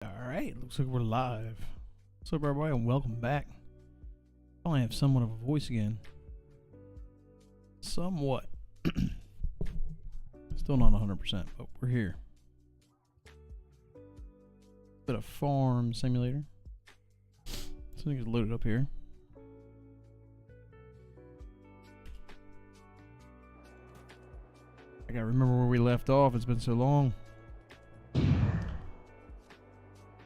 Alright, looks like we're live. What's up, everybody, and welcome back. Finally have somewhat of a voice again. Somewhat. Still not 100%, but we're here. Bit of farm simulator. So it's loaded up here. I gotta remember where we left off, it's been so long.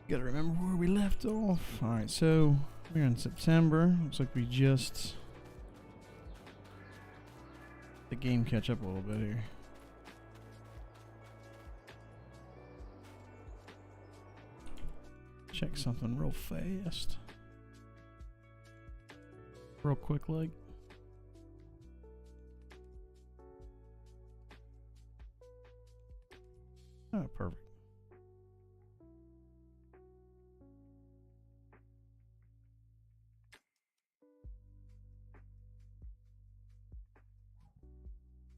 Gotta remember where we left off. Alright, so we're in September. Looks like we just the game catch up a little bit here. Check something real fast. Real quick like. Oh, perfect.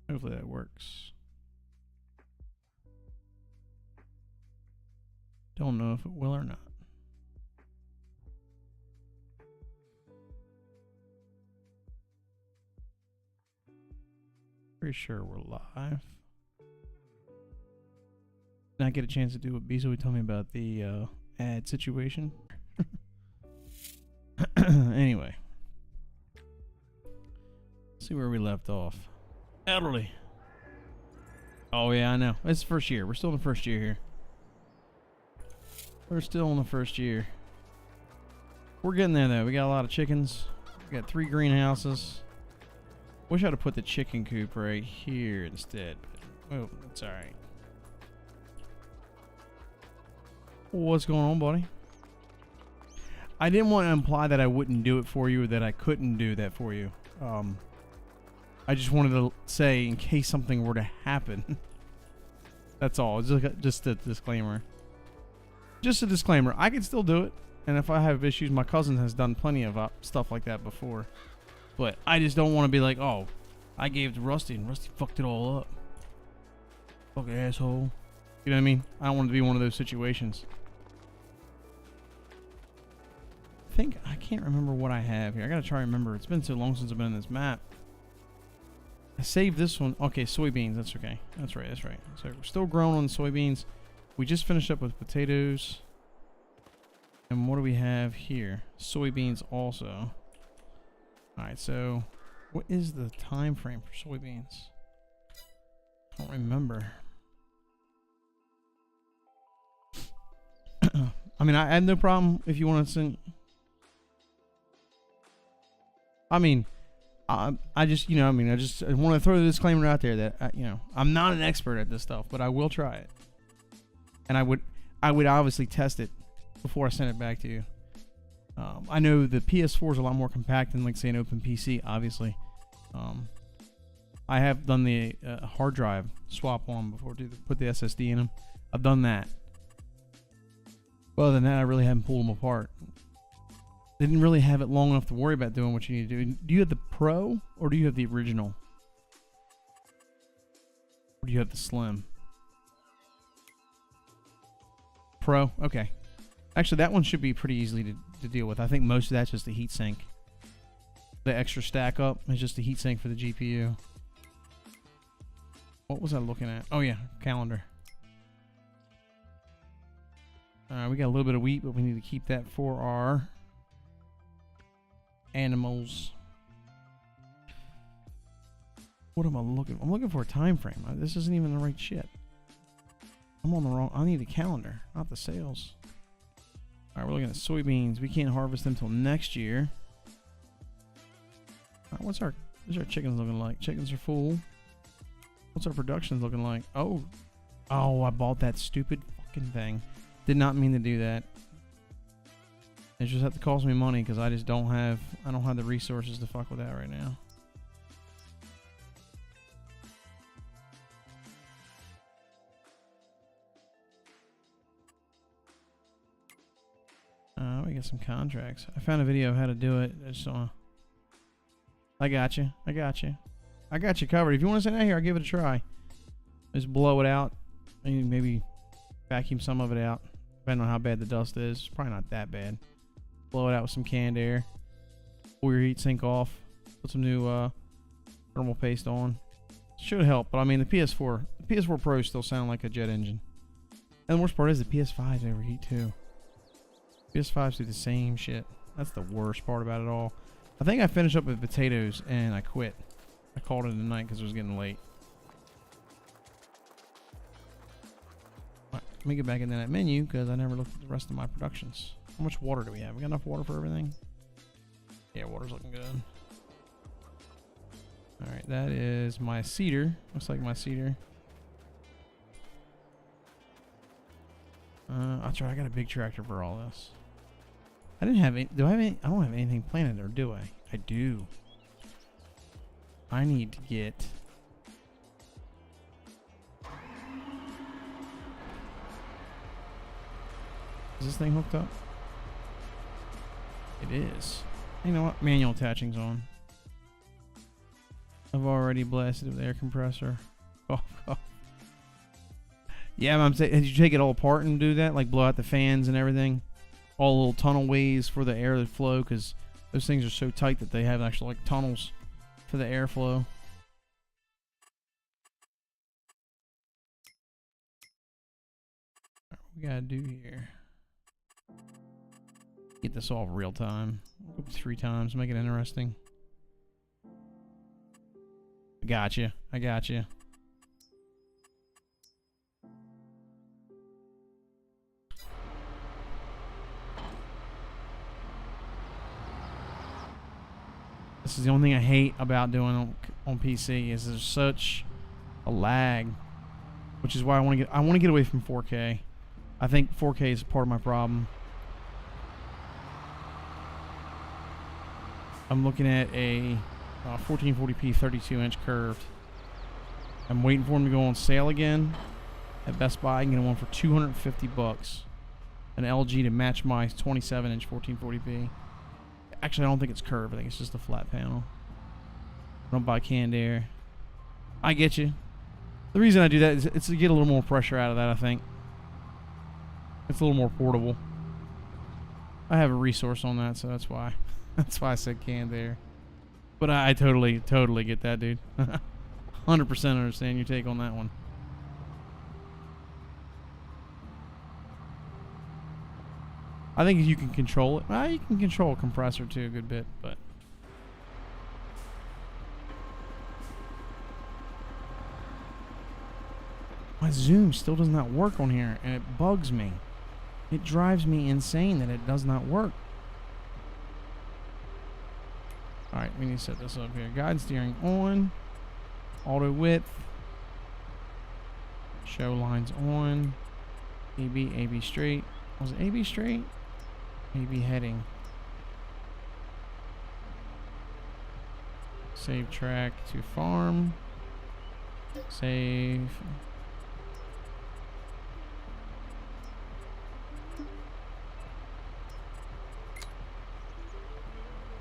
Hopefully that works. Don't know if it will or not. Pretty sure we're live. Did not get a chance to do what Bezo told me about the ad situation. Anyway. Let's see where we left off. Elderly. Oh yeah, I know. It's the first year. We're still in the first year here. We're still in the first year. We're getting there though. We got a lot of chickens. We got 3 greenhouses. Wish I'd have put the chicken coop right here instead. But, oh, that's alright. What's going on, buddy? I didn't want to imply that I wouldn't do it for you or that I couldn't do that for you. I just wanted to say in case something were to happen. That's all. It's just a disclaimer. Just a disclaimer. I can still do it. And if I have issues, my cousin has done plenty of stuff like that before. But I just don't want to be like, oh, I gave it to Rusty and Rusty fucked it all up. Fucking asshole. You know what I mean? I don't want to be one of those situations. I can't remember what I have here. I gotta try to remember. It's been so long since I've been in this map. I saved this one. Okay, soybeans. That's okay. That's right. That's right. So we're still growing on soybeans. We just finished up with potatoes. And what do we have here? Soybeans also. Alright, so what is the time frame for soybeans? I don't remember. I mean, I had no problem if you want to send. I mean, I just, you know, I mean, I want to throw the disclaimer out there that, you know, I'm not an expert at this stuff, but I will try it. And I would obviously test it before I send it back to you. I know the PS4 is a lot more compact than, like, say, an open PC, obviously. I have done the hard drive swap on them before to put the SSD in them. I've done that. Other than that, I really haven't pulled them apart. They didn't really have it long enough to worry about doing what you need to do. Do you have the Pro or do you have the original? Or do you have the Slim? Pro? Okay. Actually, that one should be pretty easily to deal with. I think most of that's just the heat sink. The extra stack up is just the heat sink for the GPU. What was I looking at? Oh yeah, calendar. We got a little bit of wheat, but we need to keep that for our animals. What am I looking for? I'm looking for a time frame. This isn't even the right shit. I'm on the wrong. I need a calendar, not the sales. Alright, we're looking at soybeans. We can't harvest them until next year. Alright, what's our chickens looking like? Chickens are full. What's our productions looking like? Oh, I bought that stupid fucking thing. Did not mean to do that. It just have to cost me money because I just don't have the resources to fuck with that right now. We got some contracts. I found a video of how to do it. I got you. I got you covered. If you want to send that here, I'll give it a try. Just blow it out. Maybe vacuum some of it out. Depending on how bad the dust is. It's probably not that bad. Blow it out with some canned air. Pull your heat sink off. Put some new thermal paste on. Should help, but I mean the PS4 Pro still sound like a jet engine. And the worst part is the PS5s overheat too. PS5s do the same shit. That's the worst part about it all. I think I finished up with potatoes and I quit. I called it a night because it was getting late. All right, let me get back into that menu because I never looked at the rest of my productions. How much water do we have? We got enough water for everything? Yeah, water's looking good. Alright, that is my cedar. Looks like my cedar. I'll try. I got a big tractor for all this. I didn't have any. Do I have any? I don't have anything planted, or do I? I do. I need to get. Is this thing hooked up? It is. You know what? Manual attaching's on. I've already blasted with the air compressor. Oh, oh. Yeah, I'm saying, did you take it all apart and do that? Like blow out the fans and everything? All the little tunnel ways for the air to flow, because those things are so tight that they have actual like tunnels for the airflow. What we gotta do here? Get this all real time. 3 times, make it interesting. I got you. I got you. This is the only thing I hate about doing on PC is there's such a lag, which is why I want to get away from 4K. I think 4K is part of my problem. I'm looking at a 1440p 32-inch curved. I'm waiting for them to go on sale again at Best Buy. I can get one for $250. An LG to match my 27-inch 1440p. Actually, I don't think it's curved. I think it's just a flat panel. I don't buy canned air. I get you. The reason I do that is it's to get a little more pressure out of that, I think. It's a little more portable. I have a resource on that, so that's why. That's why I said canned air. But I totally get that, dude. 100% understand your take on that one. I think if you can control it, you can control a compressor too a good bit, but my zoom still does not work on here, and it bugs me. It drives me insane that it does not work. Alright, we need to set this up here. Guide steering on. Auto width. Show lines on. AB straight. Was it AB straight? AB heading. Save track to farm. Save.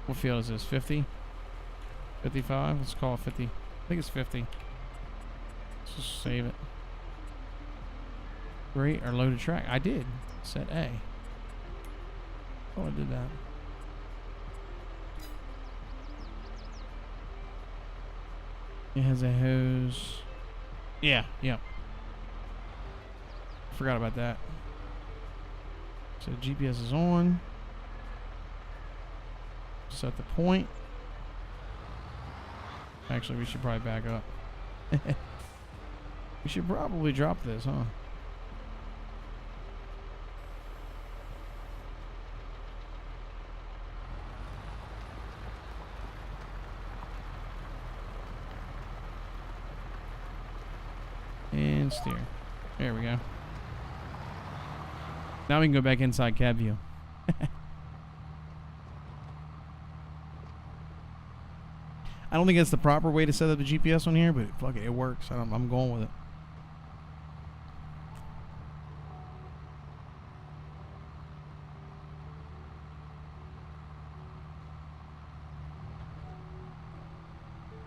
What field is this? 50? 55? Let's call it 50. I think it's 50. Let's just save it. Great, or loaded track. I did. Set A. Oh, I did that. It has a hose. Yeah, yep. Forgot about that. So GPS is on. Set the point. Actually, we should probably back up. We should probably drop this, huh? And steer. There we go. Now we can go back inside cab view. I don't think that's the proper way to set up the GPS on here, but fuck it, it works. I'm going with it.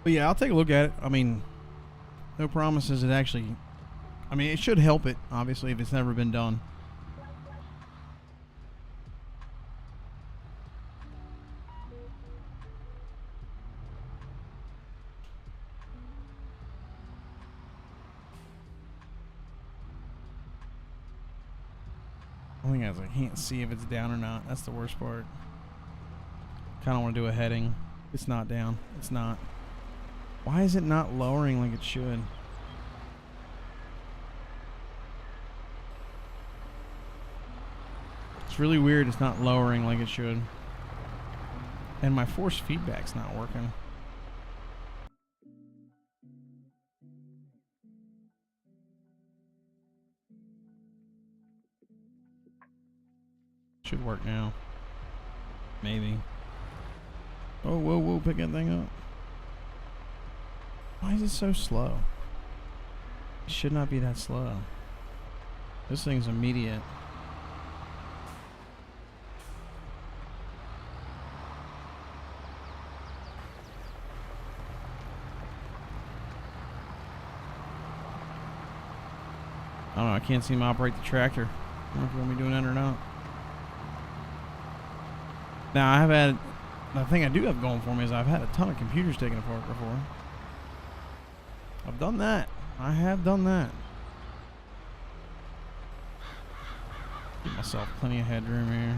But yeah, I'll take a look at it. I mean, no promises it actually... I mean, it should help it, obviously, if it's never been done. The thing is, I can't see if it's down or not. That's the worst part. Kind of want to do a heading. It's not down. It's not. Why is it not lowering like it should? It's really weird. It's not lowering like it should. And my force feedback's not working. Should work now. Maybe. Oh, whoa, whoa, pick that thing up. Why is it so slow? It should not be that slow. This thing's immediate. I don't know, I can't seem to operate the tractor. I don't know if we're going to be doing that or not. Now, I have had, the thing I do have going for me is I've had a ton of computers taken apart before. I've done that. I have done that. Give myself plenty of headroom here.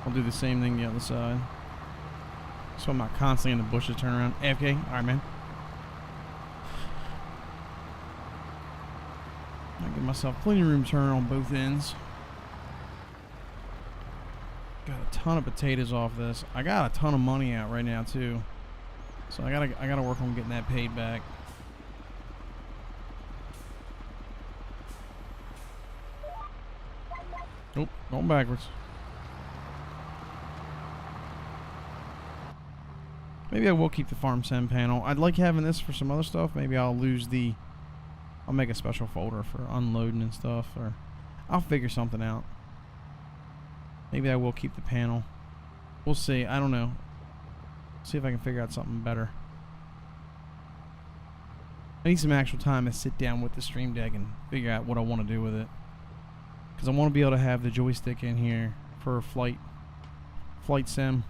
I'll do the same thing the other side. So I'm not constantly in the bushes turning around. AFK? Alright, man. I give myself plenty of room to turn on both ends. Got a ton of potatoes off this. I got a ton of money out right now too, so I gotta work on getting that paid back. Nope, going backwards. Maybe I will keep the farm sim panel. I'd like having this for some other stuff. Maybe I'll I'll make a special folder for unloading and stuff, or I'll figure something out. Maybe I will keep the panel. We'll see. I don't know. See if I can figure out something better. I need some actual time to sit down with the Stream Deck and figure out what I want to do with it. Because I want to be able to have the joystick in here for flight sim.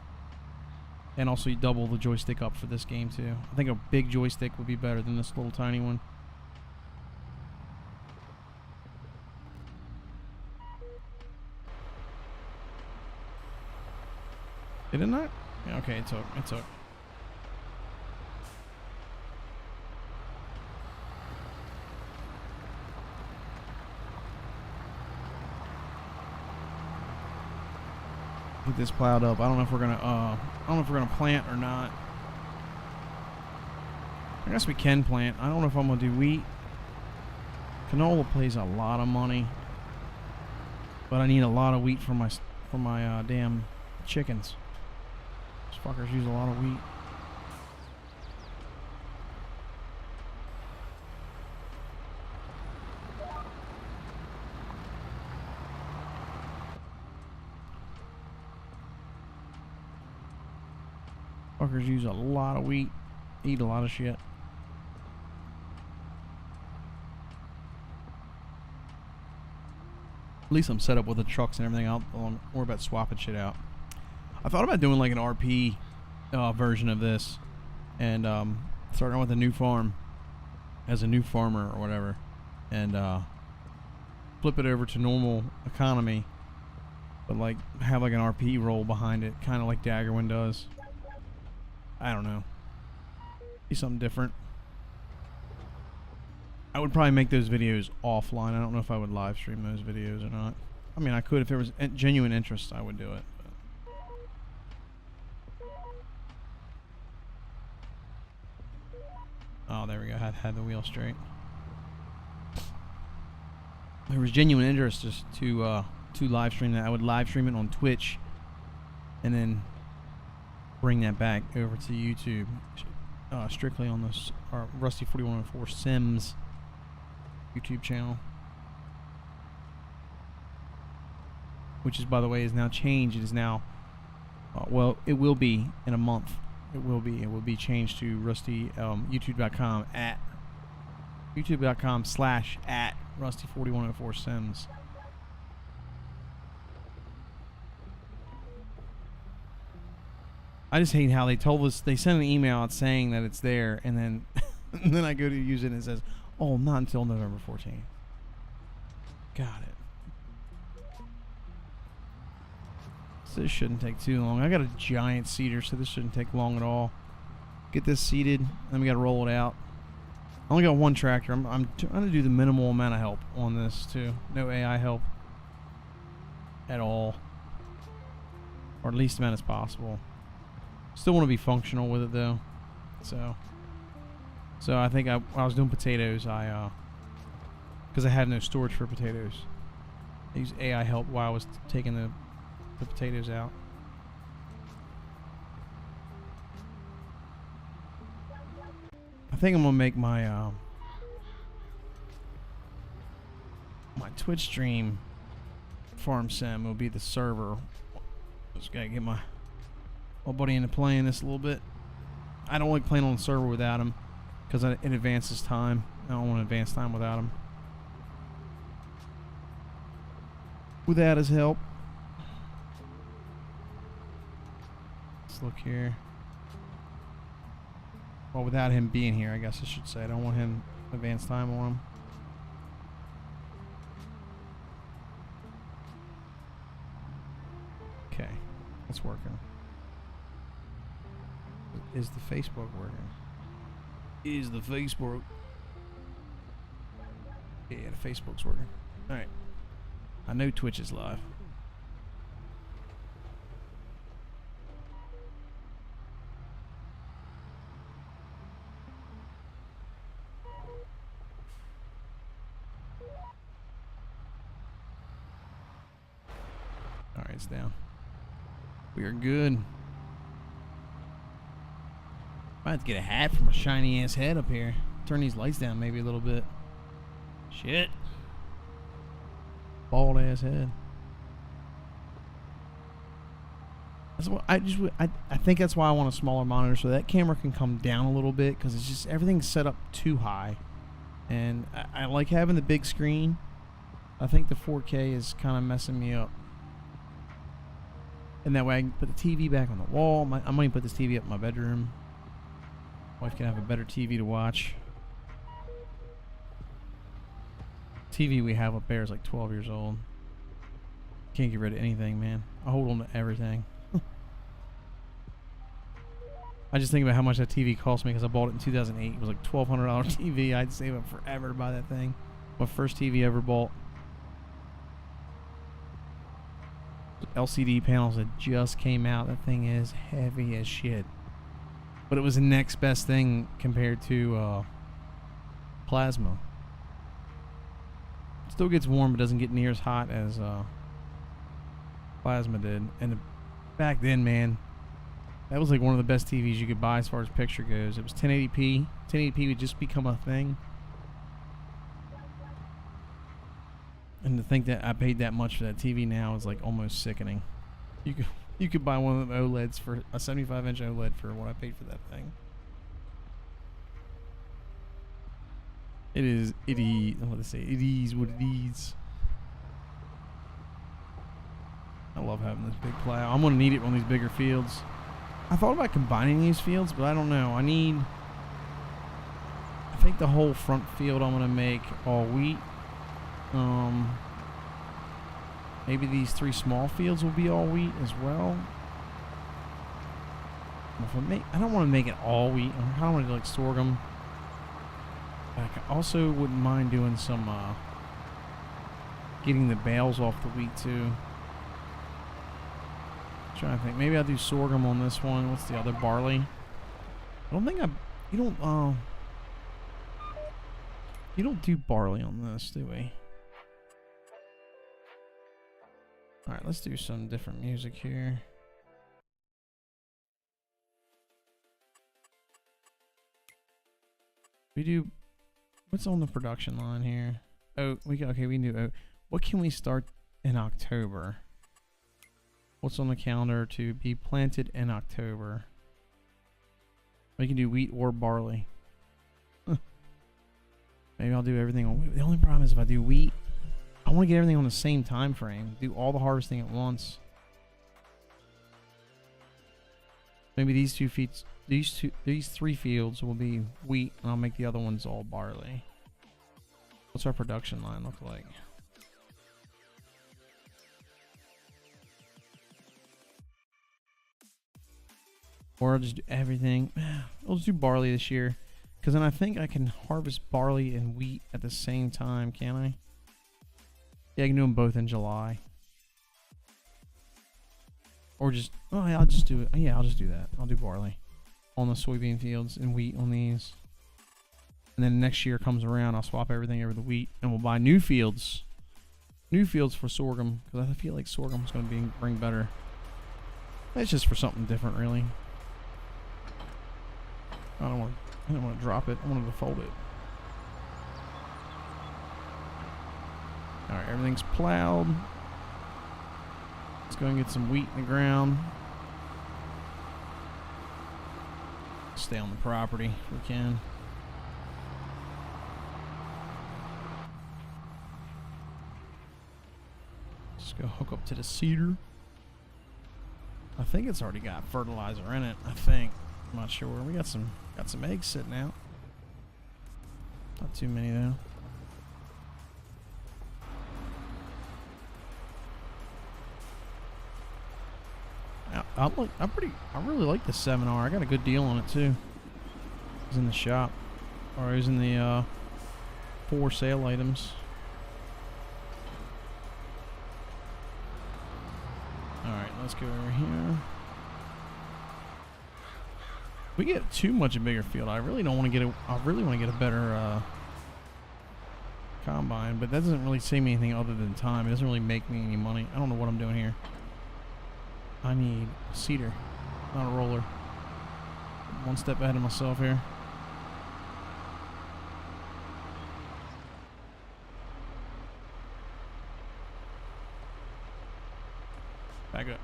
And also you double the joystick up for this game too. I think a big joystick would be better than this little tiny one. Did it not? Yeah, okay, it took. Get this plowed up. I don't know if we're gonna plant or not. I guess we can plant. I don't know if I'm gonna do wheat. Canola pays a lot of money, but I need a lot of wheat for my damn chickens. These fuckers use a lot of wheat. Fuckers use a lot of wheat, eat a lot of shit. At least I'm set up with the trucks and everything. I'll worry about swapping shit out. I thought about doing like an RP version of this, and starting with a new farm as a new farmer or whatever, and flip it over to normal economy, but like have like an RP role behind it, kind of like Daggerwin does. I don't know. Be something different. I would probably make those videos offline. I don't know if I would live stream those videos or not. I mean, I could if there was genuine interest. I would do it. Oh, there we go. Had the wheel straight. There was genuine interest just to live stream that. I would live stream it on Twitch, and then bring that back over to YouTube, strictly on this Rusty 4104 Sims YouTube channel, which is, by the way, is now changed. It is now, well, it will be in a month. It will be changed to Rusty YouTube.com at YouTube.com/Rusty 4104 Sims. I just hate how they told us, they sent an email out saying that it's there, and then and then I go to use it and it says, oh, not until November 14th. Got it. So this shouldn't take too long. I got a giant seeder, so this shouldn't take long at all. Get this seeded, then we got to roll it out. I only got one tractor. I'm trying to do the minimal amount of help on this too. No AI help at all, or at least amount as possible. Still want to be functional with it though. So I think when I was doing potatoes, because I had no storage for potatoes, I used AI help while I was taking the potatoes out. I think I'm gonna make my my Twitch stream farm sim will be the server. Just gotta get my buddy into playing this a little bit. I don't like playing on the server without him because it advances time. I don't want to advance time without him. Without his help. Let's look here. Well, without him being here, I guess I should say. I don't want him advance time on him. Okay, it's working. Is the Facebook working? Is the Facebook? Yeah, the Facebook's working. All right. I know Twitch is live. All right, it's down. We are good. I have to get a hat for my shiny ass head up here. Turn these lights down maybe a little bit. Shit. Bald ass head. That's what I think that's why I want a smaller monitor, so that camera can come down a little bit, because it's just everything's set up too high. And I like having the big screen. I think the 4K is kind of messing me up. And that way I can put the TV back on the wall. I'm going to put this TV up in my bedroom. Wife can have a better TV to watch. TV we have up there is like 12 years old. Can't get rid of anything, man. I hold on to everything. I just think about how much that TV cost me because I bought it in 2008. It was like $1,200 TV. I'd save up forever to buy that thing. My first TV ever bought. LCD panels that just came out. That thing is heavy as shit. But it was the next best thing compared to plasma. It still gets warm, but doesn't get near as hot as plasma did. And back then, man, that was like one of the best TVs you could buy as far as picture goes. It was 1080p. 1080p would just become a thing. And to think that I paid that much for that TV now is like almost sickening. You could buy one of them OLEDs for a 75-inch OLED for what I paid for that thing. It is what it is what it is. I love having this big plow. I'm gonna need it on these bigger fields. I thought about combining these fields, but I don't know. I think the whole front field I'm gonna make all wheat. Maybe these 3 small fields will be all wheat as well. I don't want to make it all wheat. I kind of want to do like sorghum. But I also wouldn't mind doing some getting the bales off the wheat too. I'm trying to think. Maybe I'll do sorghum on this one. What's the other? Barley. I don't think you don't do barley on this, do we? Alright, let's do some different music here. We do... What's on the production line here? Oh, we can do oat. What can we start in October? What's on the calendar to be planted in October? We can do wheat or barley. Maybe I'll do everything on wheat. The only problem is if I do wheat, I want to get everything on the same time frame. Do all the harvesting at once. Maybe these 3 fields will be wheat, and I'll make the other ones all barley. What's our production line look like? Or I'll just do everything. I'll just do barley this year. Because then I think I can harvest barley and wheat at the same time, can't I? Yeah, I can do them both in July. Or just, oh yeah, I'll just do it. Yeah, I'll just do that. I'll do barley on the soybean fields and wheat on these. And then next year comes around, I'll swap everything over the wheat and we'll buy new fields. New fields for sorghum, because I feel like sorghum's going to bring better. It's just for something different, really. I didn't want to drop it. I wanted to fold it. All right, everything's plowed. Let's go and get some wheat in the ground. Stay on the property if we can. Just go hook up to the cedar. I think it's already got fertilizer in it. I think. I'm not sure. We got some eggs sitting out. Not too many though. I really like this 7R. I got a good deal on it too. It was in the shop, or it was in the for sale items. All right, let's go over here. We get too much a bigger field. I really don't want to get I really want to get a better combine, but that doesn't really save me anything other than time. It doesn't really make me any money. I don't know what I'm doing here. I need a seeder, not a roller. One step ahead of myself here. Back up.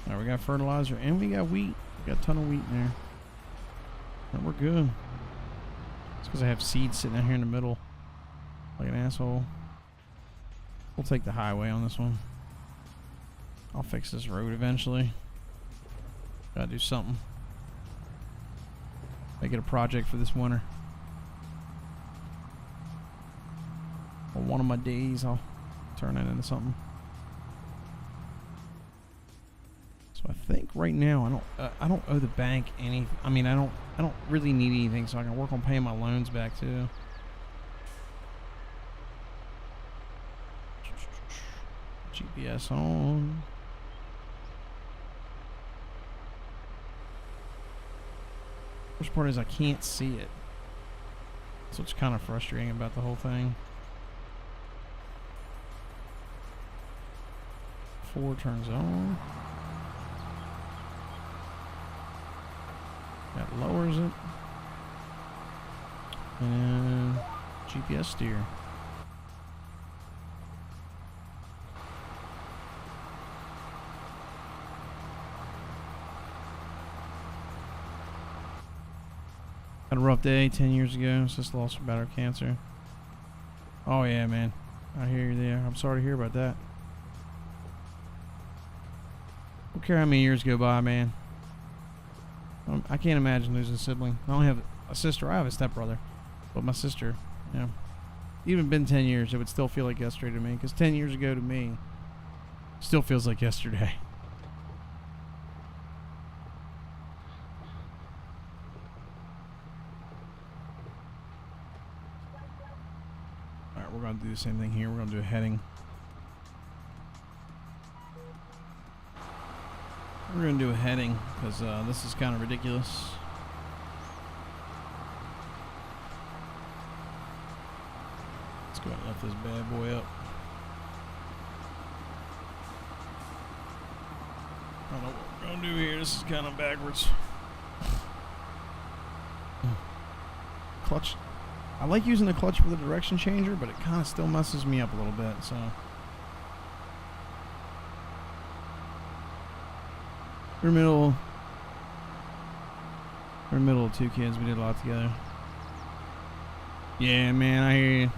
All right, we got fertilizer and we got wheat. We got a ton of wheat in there. And we're good. It's because I have seeds sitting out here in the middle like an asshole. We'll take the highway on this one. I'll fix this road eventually. Gotta do something. Make it a project for this winter. On one of my days, I'll turn it into something. So I think right now I don't owe the bank any. I mean I don't really need anything, so I can work on paying my loans back too. GPS on. Worst part is I can't see it, so it's kind of frustrating about the whole thing. 4 turns on. That lowers it. And GPS steer. Had a rough day 10 years ago. Just lost from bladder cancer. Oh yeah, man. I hear you there. I'm sorry to hear about that. Don't care how many years go by, man. I can't imagine losing a sibling. I only have a sister. I have a stepbrother. But my sister, you know, even been 10 years, it would still feel like yesterday to me. Because 10 years ago to me, still feels like yesterday. Alright, we're going to do the same thing here. We're going to do a heading. We're going to do a heading because this is kind of ridiculous. Let's go ahead and lift this bad boy up. I don't know what we're going to do here. This is kind of backwards. Clutch. I like using the clutch for the direction changer, but it kind of still messes me up a little bit, so. We're in the middle of 2 kids. We did a lot together. Yeah, man, I hear you.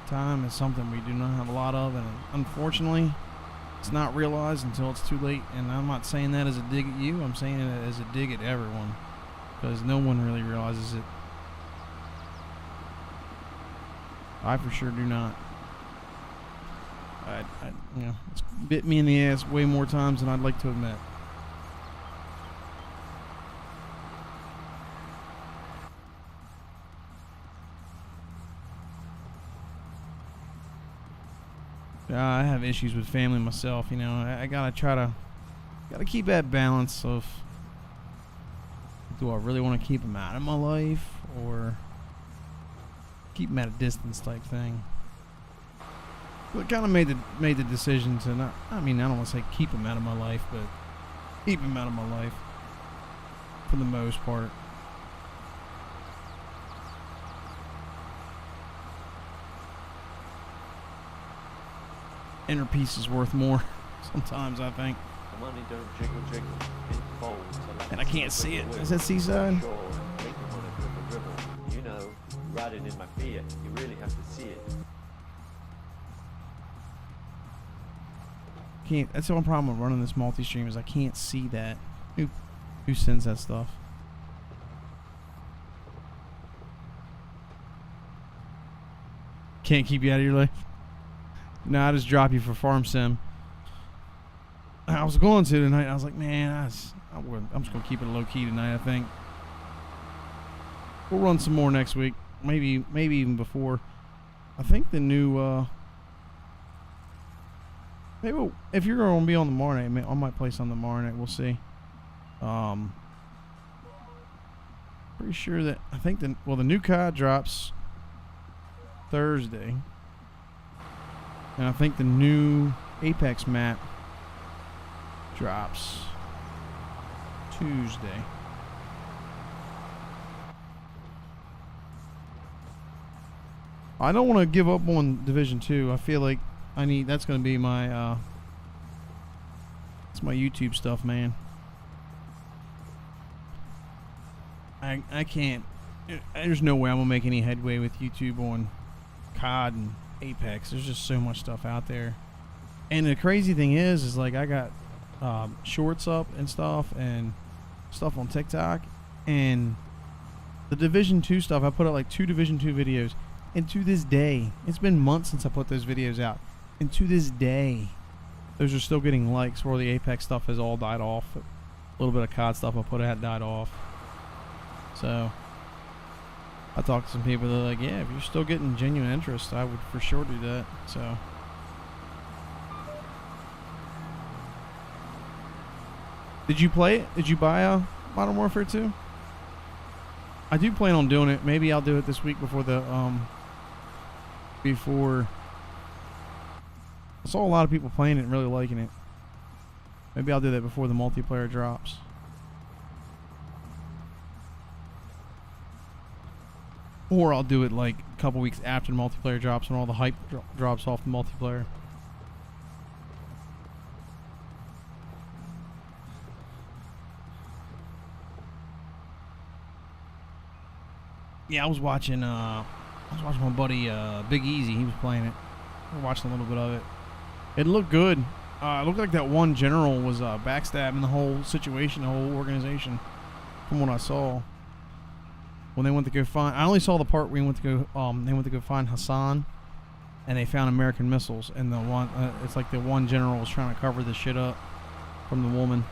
Time is something we do not have a lot of, and unfortunately, It's not realized until it's too late, and I'm not saying that as a dig at you. I'm saying it as a dig at everyone, because no one really realizes it. I for sure do not. It's bit me in the ass way more times than I'd like to admit. I have issues with family myself, you know. I gotta keep that balance of, do I really want to keep them out of my life or keep them at a distance type thing. So I kind of made the decision to not. I mean, I don't want to say keep them out of my life, but keep them out of my life for the most part. Inner peace is worth more sometimes, I think. The money don't jiggle jiggle, it folds. And I can't see it. Is that seaside? You know, riding in my Fiat, you really have to see it. Can't. That's the one problem with running this multi-stream is I can't see that. Who sends that stuff? Can't keep you out of your life. No, I just drop you for farm sim. I was going to tonight. I was like, man, I'm just gonna keep it low key tonight. I think we'll run some more next week. Maybe even before. I think the new. Maybe if you're gonna be on tomorrow night, I might play some tomorrow night. We'll see. Pretty sure that I think the new COD drops Thursday. And I think the new Apex map drops Tuesday. I don't want to give up on Division 2. I feel like that's going to be my it's my YouTube stuff, man. I can't. There's no way I'm going to make any headway with YouTube on COD and Apex. There's just so much stuff out there. And the crazy thing is like I got shorts up and stuff on TikTok, and the Division 2 stuff, I put out like 2 Division 2 videos, and to this day, it's been months since I put those videos out, and to this day those are still getting likes, where the Apex stuff has all died off. A little bit of COD stuff I put out died off. So I talked to some people, they're like, yeah, if you're still getting genuine interest, I would for sure do that. So did you play it? Did you buy Modern Warfare 2? I do plan on doing it. Maybe I'll do it this week before I saw a lot of people playing it and really liking it. Maybe I'll do that before the multiplayer drops. Or I'll do it like a couple weeks after the multiplayer drops when all the hype drops off the multiplayer. Yeah, I was watching my buddy Big Easy. He was playing it. We were watching a little bit of it. It looked good. It looked like that one general was backstabbing the whole situation, the whole organization, from what I saw. When they went to go find, I only saw the part where they went to go find Hassan, and they found American missiles. And the one, it's like the one general was trying to cover this shit up from the woman.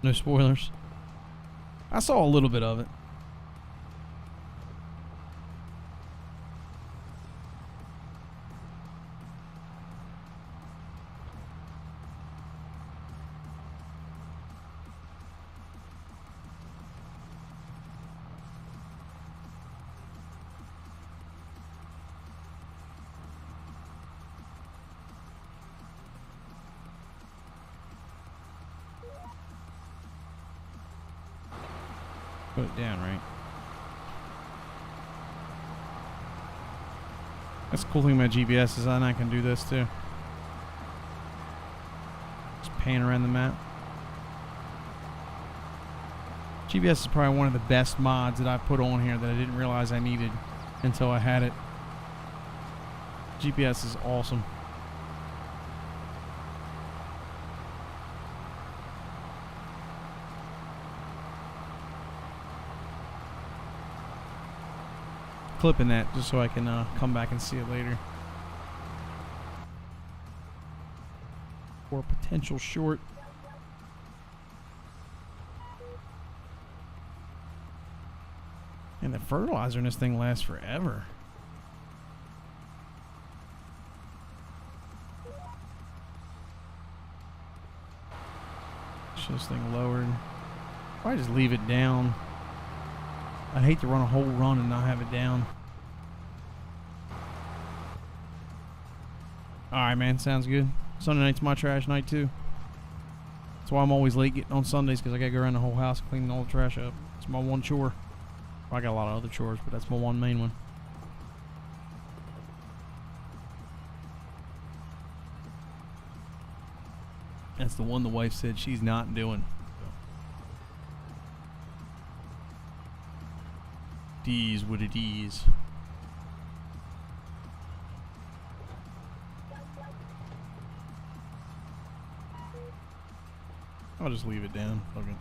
No spoilers. I saw a little bit of it. Put it down, right? That's the cool thing about GPS is I can do this too. Just pan around the map. GPS is probably one of the best mods that I put on here that I didn't realize I needed until I had it. GPS is awesome. clipping that just so I can come back and see it later. For a potential short. And the fertilizer in this thing lasts forever. Should this thing lowered. Probably just leave it down. I'd hate to run a whole run and not have it down. Alright, man. Sounds good. Sunday night's my trash night, too. That's why I'm always late getting on Sundays, because I gotta go around the whole house cleaning all the trash up. It's my one chore. Well, I got a lot of other chores, but that's my one main one. That's the one the wife said she's not doing. D's what it is. I'll just leave it down. Okay.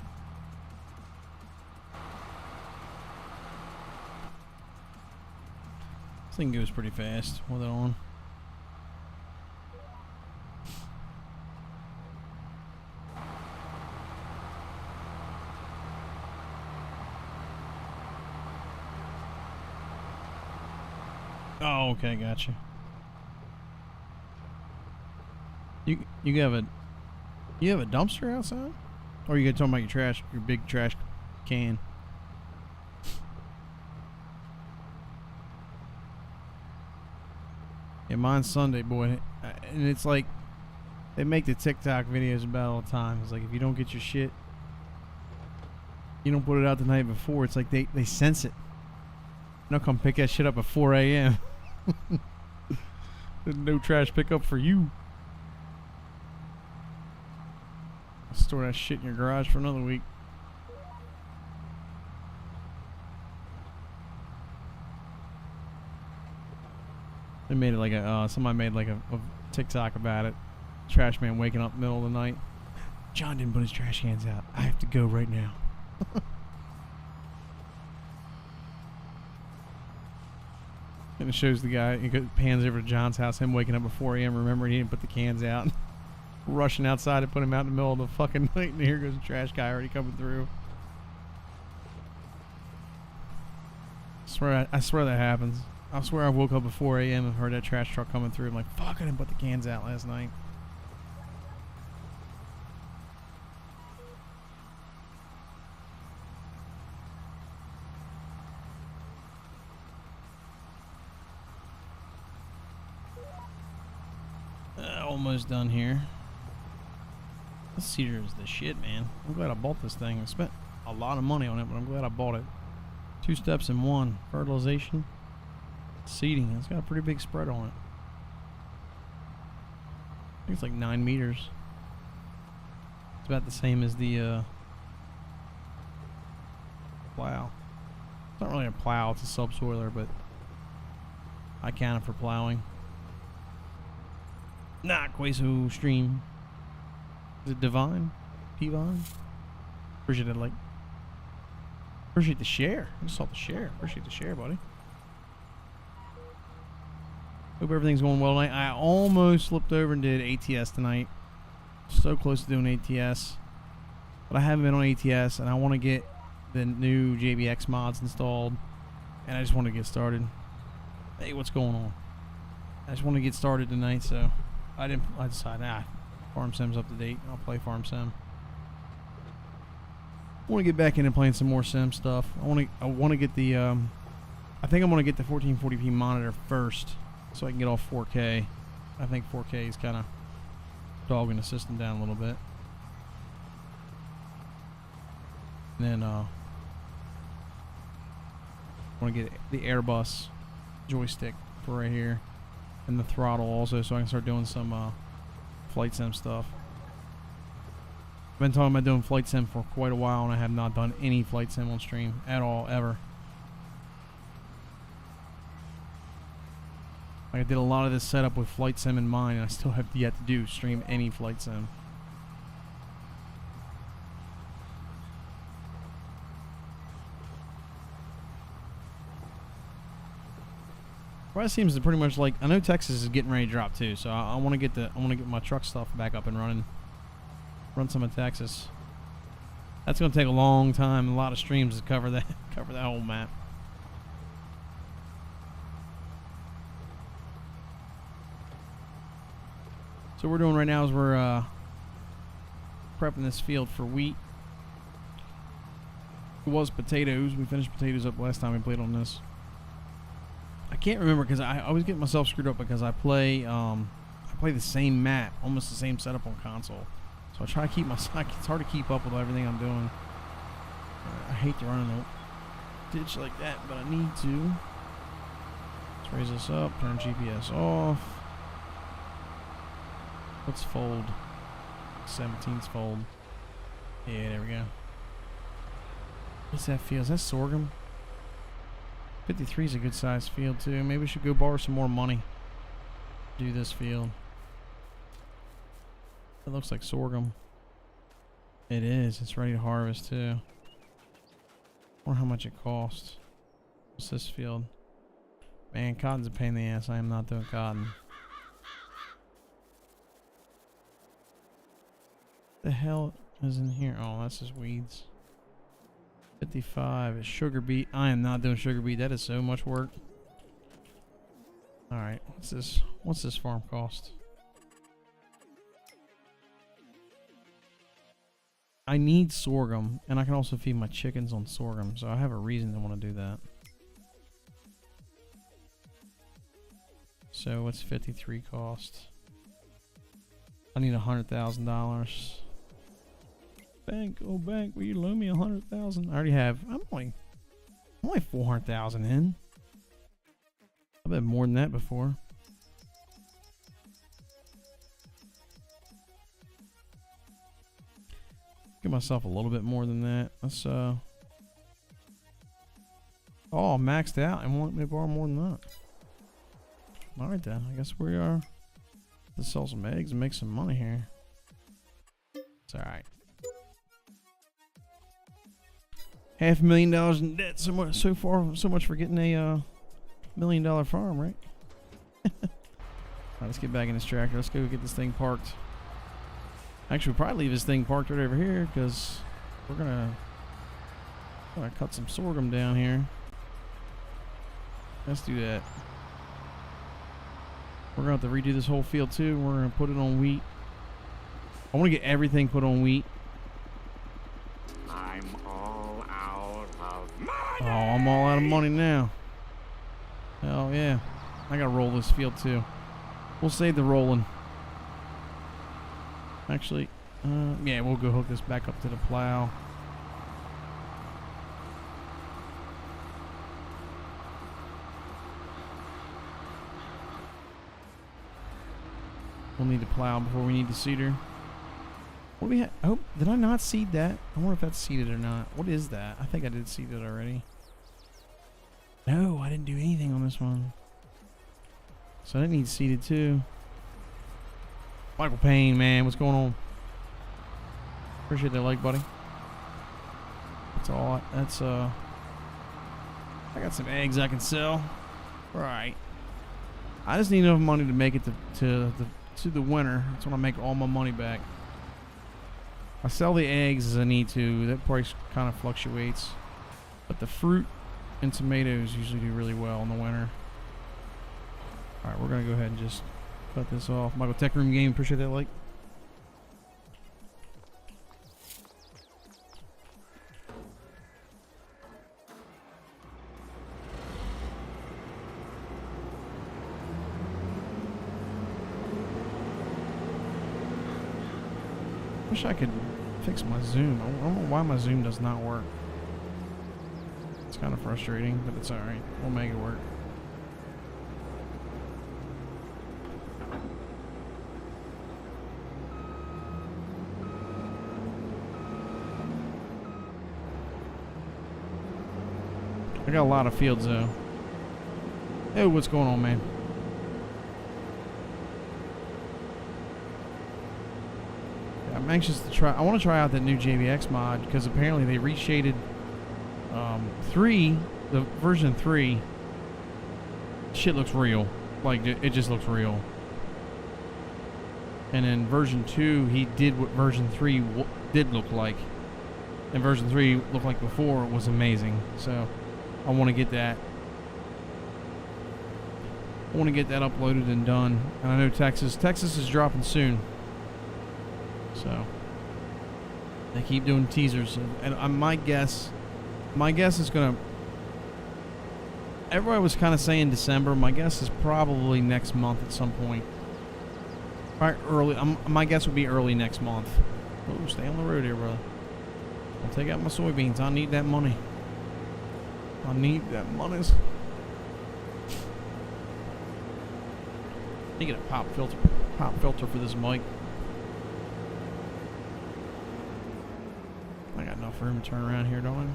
This thing goes pretty fast with it on. Oh, okay, gotcha. You have a dumpster outside, or you talking about your trash, your big trash can? Yeah, mine's Sunday, boy, and it's like they make the TikTok videos about it all the time. It's like if you don't get your shit, you don't put it out the night before. It's like they sense it. They'll come pick that shit up at 4 a.m. There's no trash pickup for you. Store that shit in your garage for another week. They made it like a somebody made like a TikTok about it. Trash man waking up middle of the night. John didn't put his trash cans out. I have to go right now. And it shows the guy, it pans over to John's house, him waking up at 4 a.m. remembering he didn't put the cans out. Rushing outside to put him out in the middle of the fucking night, and here goes the trash guy already coming through. I swear that happens. I swear I woke up at 4 a.m. and heard that trash truck coming through. I'm like, fuck, I didn't put the cans out last night. Almost done here. This cedar is the shit, man. I'm glad I bought this thing. I spent a lot of money on it, but I'm glad I bought it. 2 steps in one. Fertilization. Seeding. It's got a pretty big spread on it. I think it's like 9 meters. It's about the same as the plow. It's not really a plow, it's a subsoiler, but I count it for plowing. Not quite so stream. Is it Divine? P-Vine? Appreciate it, like. Appreciate the share. I just saw the share. Appreciate the share, buddy. Hope everything's going well tonight. I almost slipped over and did ATS tonight. So close to doing ATS. But I haven't been on ATS, and I want to get the new JBX mods installed. And I just want to get started. Hey, what's going on? I just want to get started tonight, so I decided, Farm Sim's up to date. I'll play Farm Sim. I want to get back into playing some more Sim stuff. I want to get the I think I'm going to get the 1440p monitor first so I can get all 4K. I think 4K is kind of dogging the system down a little bit. And then I want to get the Airbus joystick for right here. And the throttle also, so I can start doing some flight sim stuff. I've been talking about doing flight sim for quite a while, and I have not done any flight sim on stream at all, ever. Like, I did a lot of this setup with flight sim in mind, and I still have yet to stream any flight sim. West seems to pretty much like. I know Texas is getting ready to drop too, so I want to get my truck stuff back up and running. Run some of Texas. That's gonna take a long time, and a lot of streams to cover that whole map. So what we're doing right now is we're prepping this field for wheat. It was potatoes. We finished potatoes up last time we played on this. I can't remember because I always get myself screwed up because I play the same map, almost the same setup on console. So I try to keep it's hard to keep up with everything I'm doing. I hate to run in a ditch like that, but I need to. Let's raise this up, turn GPS off. Let's fold. 17's fold. Yeah, there we go. What's that field? Is that sorghum? 53 is a good sized field too. Maybe we should go borrow some more money. Do this field. It looks like sorghum. It is. It's ready to harvest too. Or how much it costs. What's this field? Man, cotton's a pain in the ass. I am not doing cotton. The hell is in here? Oh, that's just weeds. 55 is sugar beet. I am not doing sugar beet. That is so much work. Alright, what's this farm cost? I need sorghum, and I can also feed my chickens on sorghum, so I have a reason to want to do that. So what's 53 cost? I need $100,000. Bank, oh bank, will you loan me 100,000? I already have. I'm only 400,000 in. I've been more than that before. Give myself a little bit more than that. Let's oh, I'm maxed out and want me to borrow more than that. All right then. I guess we are. Let's sell some eggs and make some money here. It's all right. $500,000 in debt. So much for getting a $1 million farm, right? Alright, let's get back in this tractor. Let's go get this thing parked. Actually, we'll probably leave this thing parked right over here because we're gonna cut some sorghum down here. Let's do that. We're gonna have to redo this whole field too. We're gonna put it on wheat. I want to get everything put on wheat. I'm all out of money. Oh, I'm all out of money now. Hell yeah. I gotta roll this field too. We'll save the rolling. Actually, yeah, we'll go hook this back up to the plow. We'll need to plow before we need the seeder. What do we have? Oh, did I not seed that? I wonder if that's seeded or not. What is that? I think I did seed it already. No, I didn't do anything on this one. So that needs seeded too. Michael Payne, man, what's going on? Appreciate that like, buddy. That's all. That's I got some eggs I can sell. Right. I just need enough money to make it to the winter. That's when I make all my money back. I sell the eggs as I need to. That price kind of fluctuates, but the fruit and tomatoes usually do really well in the winter. All right, we're gonna go ahead and just cut this off. Michael Tech Room Game, appreciate that like. Wish I could fix my zoom. I don't know why my zoom does not work. It's kind of frustrating, but it's alright. We'll make it work. I got a lot of fields though. Hey, what's going on, man? I'm anxious to try. I want to try out that new JVX mod because apparently they reshaded 3, the version 3 shit looks real. Like, it just looks real. And in version 2, he did what version 3 did look like. And version 3 looked like before was amazing. So, I want to get that. I want to get that uploaded and done. And I know Texas is dropping soon. So, they keep doing teasers. And my guess is going to... Everybody was kind of saying December. My guess is probably next month at some point. Probably early. My guess would be early next month. Oh, stay on the road here, brother. I'll take out my soybeans. I need that money. I need that money. I get a pop filter for this mic. I got enough room to turn around here, don't I?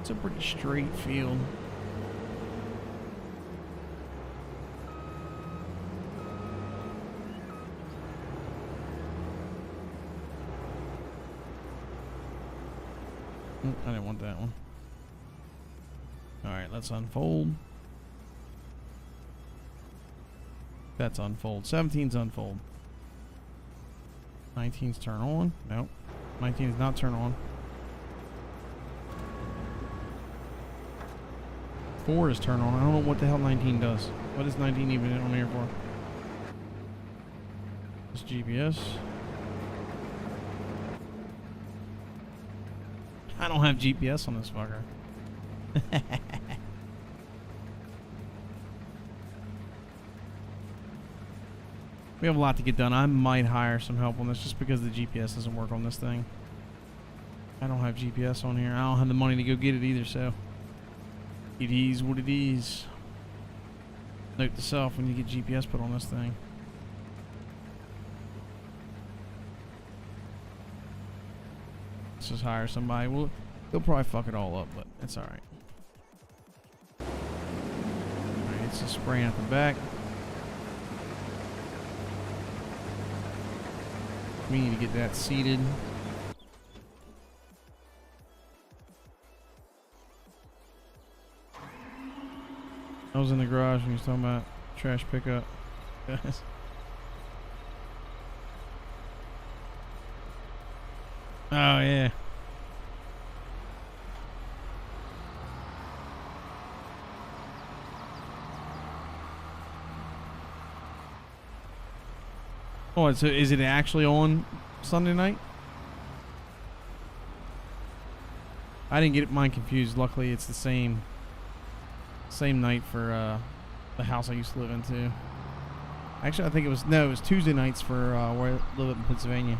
It's a pretty straight field. I didn't want that one. Alright, let's unfold. That's unfold. 17's unfold. 19's turn on. Nope. 19's not turn on. 4 is turn on. I don't know what the hell 19 does. What is 19 even on here for? This GPS. I don't have GPS on this fucker. We have a lot to get done. I might hire some help on this just because the GPS doesn't work on this thing. I don't have GPS on here. I don't have the money to go get it either, so it is what it is. Note to self when you get GPS put on this thing. Let's just hire somebody. Well, they'll probably fuck it all up, but it's alright. Alright, it's just spraying at the back. We need to get that seated. I was in the garage when he was talking about trash pickup. Guys. Oh, yeah. Oh, so is it actually on Sunday night? I didn't get mine confused. Luckily, it's the same night for the house I used to live in too. Actually, I think it was Tuesday nights for where I live in Pennsylvania.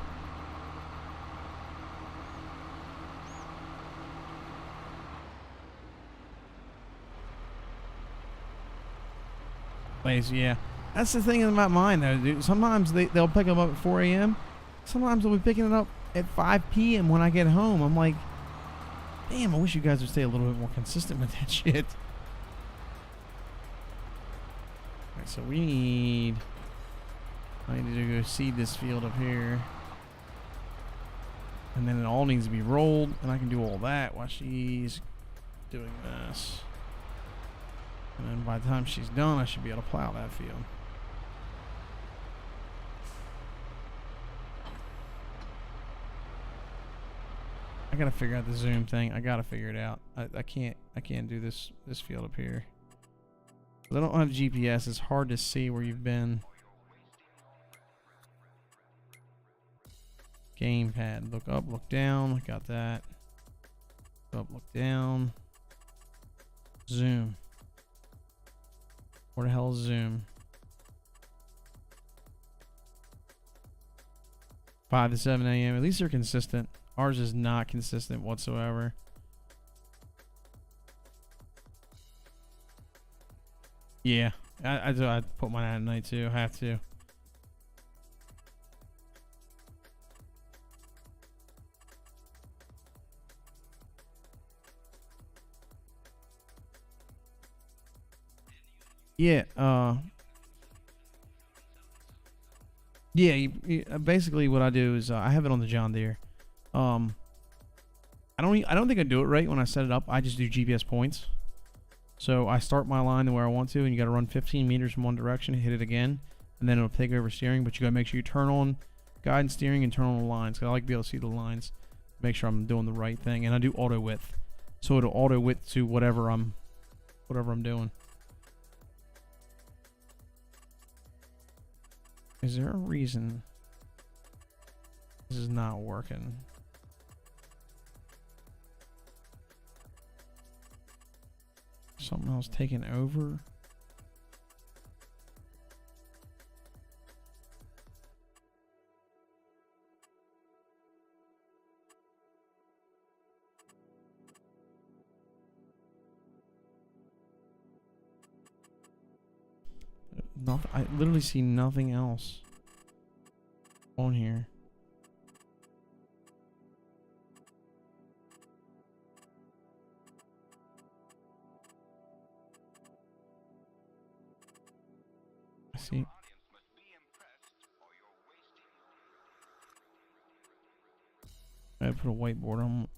Yeah. That's the thing about mine, though, dude. Sometimes they'll pick them up at 4 a.m. Sometimes they'll be picking it up at 5 p.m. when I get home. I'm like, damn, I wish you guys would stay a little bit more consistent with that shit. Alright, so I need to go seed this field up here. And then it all needs to be rolled, and I can do all that while she's doing this. And then by the time she's done, I should be able to plow that field. I gotta figure out the zoom thing. I gotta figure it out. I can't do this field up here. I don't have GPS. It's hard to see where you've been. Gamepad. Look up, look down. Got that. Look up, look down. Zoom. Where the hell is zoom? 5 to 7 a.m. At least they're consistent. Ours is not consistent whatsoever. Yeah, I put mine out at night too. I have to. Yeah, basically what I do is I have it on the John Deere. I don't think I do it right when I set it up. I just do GPS points. So I start my line the way I want to, and you got to run 15 meters in one direction, hit it again, and then it'll take over steering. But you got to make sure you turn on guidance steering and turn on the lines. Cause I like to be able to see the lines, make sure I'm doing the right thing. And I do auto width, so it'll auto width to whatever I'm doing. Is there a reason this is not working? Something else taking over? Nothing. I literally see nothing else on here. I see. I put a whiteboard on.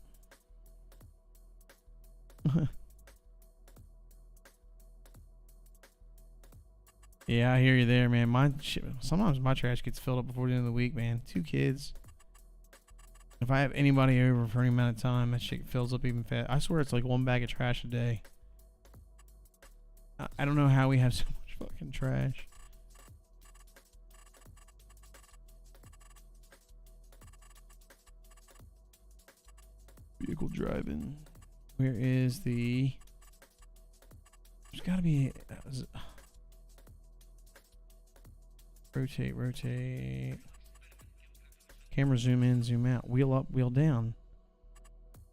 Yeah, I hear you there, man. Sometimes my trash gets filled up before the end of the week, man. 2 kids. If I have anybody over for any amount of time, that shit fills up even fast. I swear it's like 1 bag of trash a day. I don't know how we have so much fucking trash. Vehicle driving. Where is the... There's gotta be... Rotate. Camera zoom in, zoom out. Wheel up, wheel down.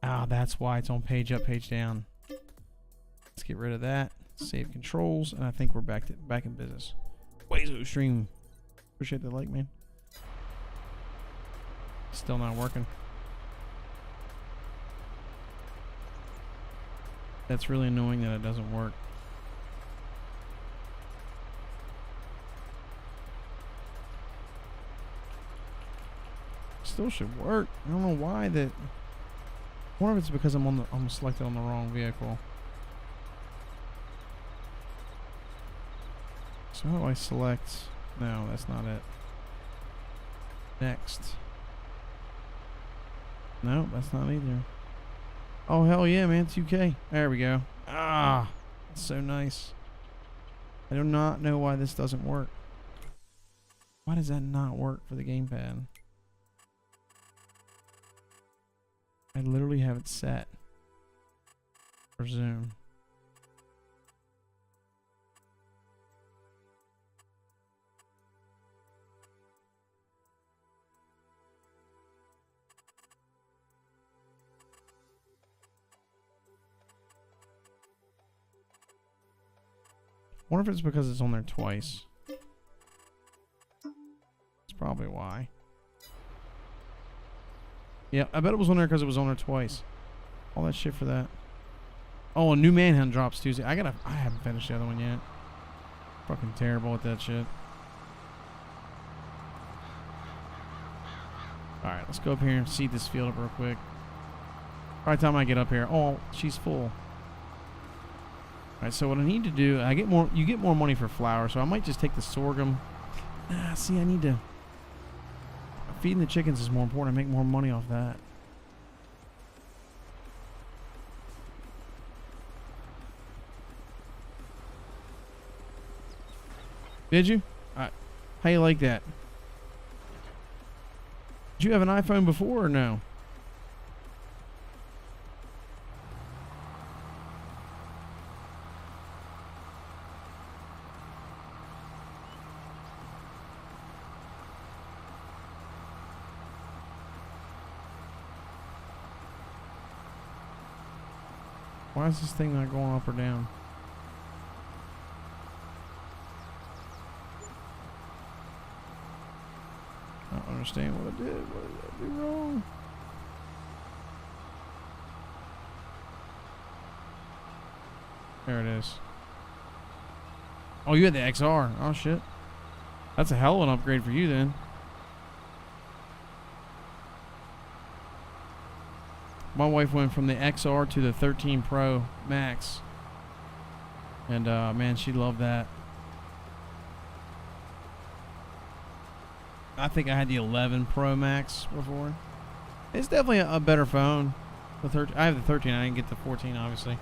Ah, that's why it's on page up, page down. Let's get rid of that. Save controls, and I think we're back in business. Wazo stream. Appreciate the like, man. Still not working. That's really annoying that it doesn't work. Still should work. I don't know why that. I wonder if it's because I'm selected on the wrong vehicle. So how do I select? No, that's not it. Next. No, that's not either. Oh hell yeah, man! 2K. There we go. Ah, that's so nice. I do not know why this doesn't work. Why does that not work for the gamepad? I literally have it set for zoom. I wonder if it's because it's on there twice. That's probably why. Yeah, I bet it was on there because it was on there twice. All that shit for that. Oh, a new Manhunt drops Tuesday. I haven't finished the other one yet. Fucking terrible with that shit. Alright, let's go up here and seed this field up real quick. By the time I get up here. Oh, she's full. Alright, so what I need to do, you get more money for flour, so I might just take the sorghum. See, I need to... Feeding the chickens is more important. I make more money off that. Did you? How you like that? Did you have an iPhone before or no? Why is this thing not going up or down? I don't understand what I did. What did I do wrong? There it is. Oh, you had the XR. Oh, shit. That's a hell of an upgrade for you then. My wife went from the XR to the 13 Pro Max. And man, she loved that. I think I had the 11 Pro Max before. It's definitely a better phone. I have the 13. I didn't get the 14, obviously.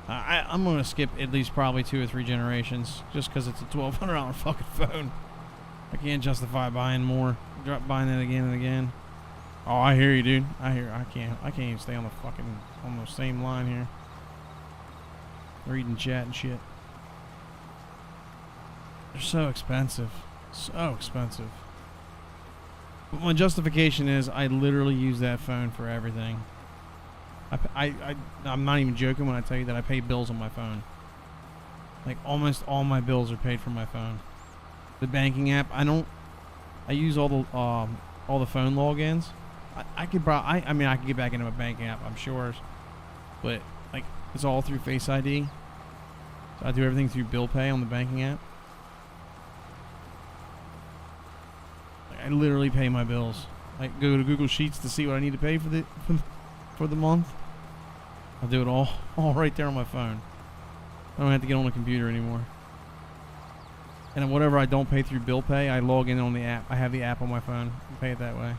I'm going to skip at least probably 2 or 3 generations just because it's a $1,200 fucking phone. I can't justify buying more. Buying that again and again. Oh, I hear you, dude. I can't even stay on the same line here. Reading chat and shit. They're so expensive. So expensive. But my justification is I literally use that phone for everything. I'm not even joking when I tell you that I pay bills on my phone. Like almost all my bills are paid from my phone. The banking app, I use all the phone logins. I could get back into my banking app, I'm sure. But like it's all through Face ID. So I do everything through bill pay on the banking app. I literally pay my bills. I go to Google Sheets to see what I need to pay for the month. I'll do it all right there on my phone. I don't have to get on the computer anymore. And whatever I don't pay through bill pay, I log in on the app. I have the app on my phone and pay it that way.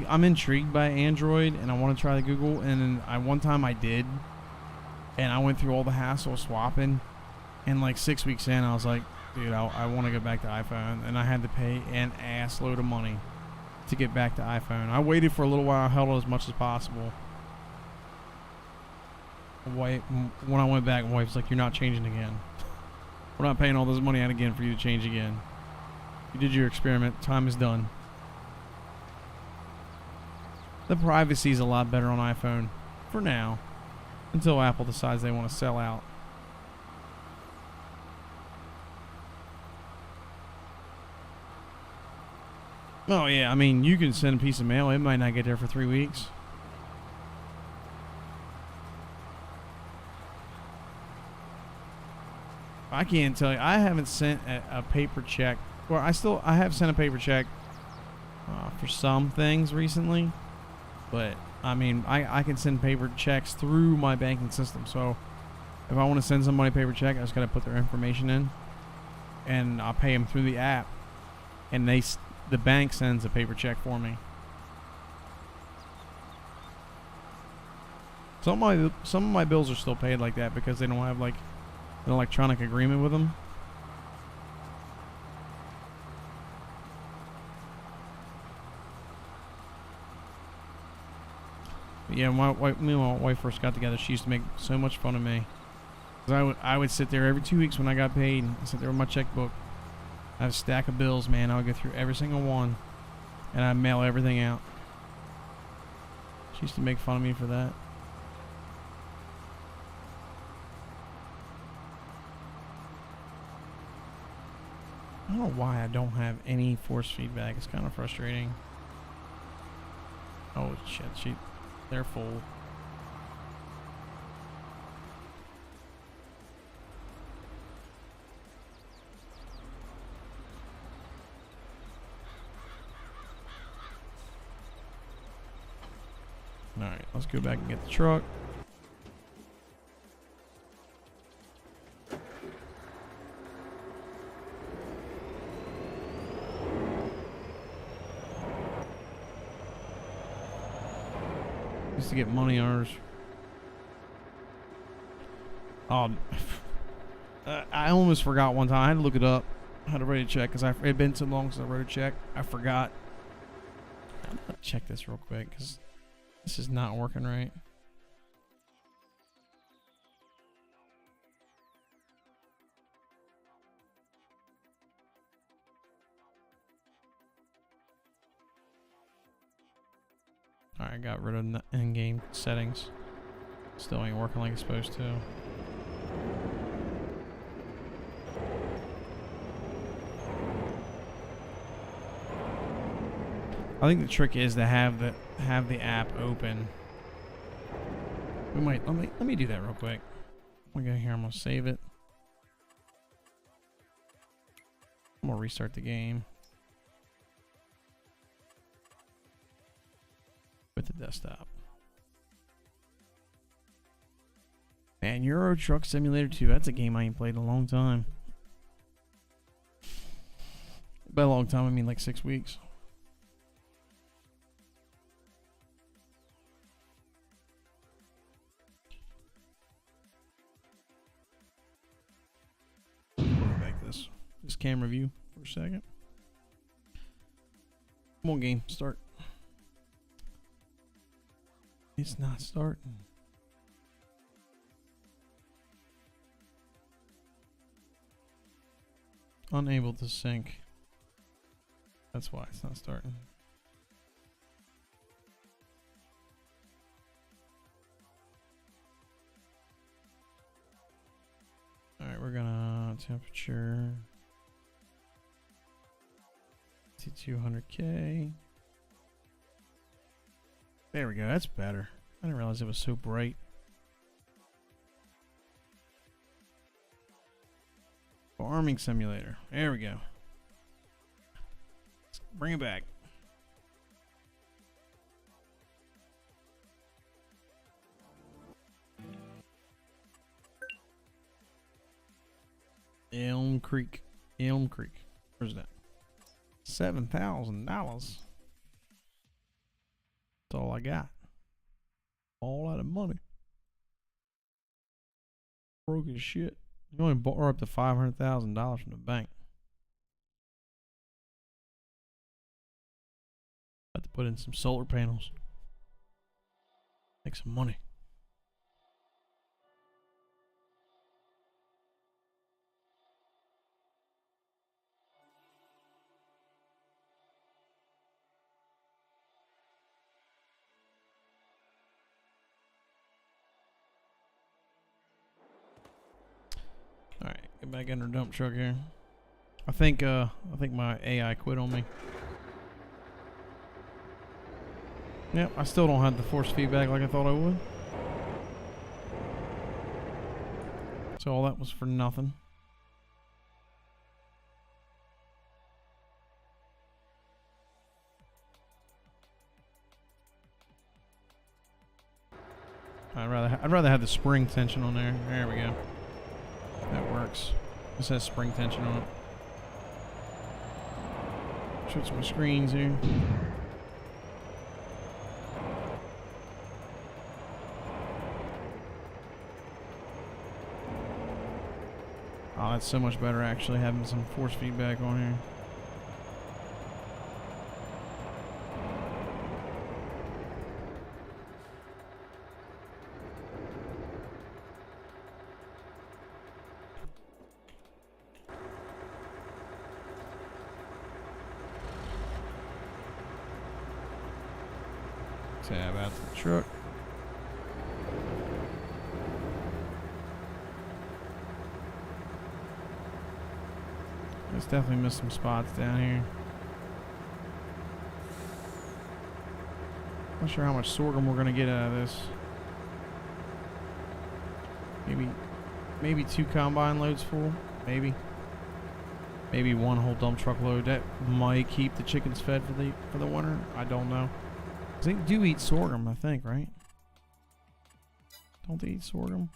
I'm intrigued by Android and I want to try the Google, and then one time I did, and I went through all the hassle of swapping, and like 6 weeks in I was like, dude, I want to go back to iPhone, and I had to pay an ass load of money to get back to iPhone. I waited for a little while, I held it as much as possible. When I went back, my wife's like, you're not changing again. We're not paying all this money out again for you to change again. You did your experiment, time is done. The privacy is a lot better on iPhone for now, until Apple decides they want to sell out. Oh yeah, I mean, you can send a piece of mail, it might not get there for 3 weeks. I can't tell you, I haven't sent a paper check. Well, I have sent a paper check for some things recently. But, I mean, I can send paper checks through my banking system. So, if I want to send somebody a paper check, I just got to put their information in. And I'll pay them through the app. And the bank sends a paper check for me. Some of my bills are still paid like that because they don't have, like, an electronic agreement with them. Yeah, me and my wife first got together, she used to make so much fun of me. 'Cause I would sit there every 2 weeks when I got paid. I sit there with my checkbook. I have a stack of bills, man. I would go through every single one. And I'd mail everything out. She used to make fun of me for that. I don't know why I don't have any force feedback. It's kind of frustrating. Oh, shit. They're full. Alright, let's go back and get the truck. Just to get money orders. I almost forgot one time. I had to look it up. I had to write a check because it had been so long since I wrote a check. I forgot. I'm gonna check this real quick because this is not working right. Alright, I got rid of the in-game settings. Still ain't working like it's supposed to. I think the trick is to have the app open We might, let me do that real quick. We go here, I'm gonna save it. I'm gonna restart the game. With the desktop. Man, Euro Truck Simulator 2, that's a game I ain't played in a long time. By a long time, I mean like 6 weeks. Go back this camera view for a second. Come on, game, start. It's not starting. Unable to sync. That's why it's not starting. Alright, we're gonna temperature to 200K. There we go, that's better. I didn't realize it was so bright. Farming simulator. There we go. Let's bring it back. Elm Creek. Elm Creek. Where's that? $7,000. That's all I got. All out of money. Broke as shit. You only borrow up to $500,000 from the bank. About to put in some solar panels. Make some money. Alright, get back in the dump truck here. I think my AI quit on me. Yep, I still don't have the force feedback like I thought I would. So all that was for nothing. I'd rather have the spring tension on there. There we go. That works. This has spring tension on it. Switch my screens here. Oh, that's so much better actually having some force feedback on here. Tab out the truck. Let's definitely miss some spots down here. Not sure how much sorghum we're gonna get out of this. Maybe 2 combine loads full. Maybe one whole dump truck load. That might keep the chickens fed for the winter. I don't know. They do eat sorghum, I think, right? Don't they eat sorghum?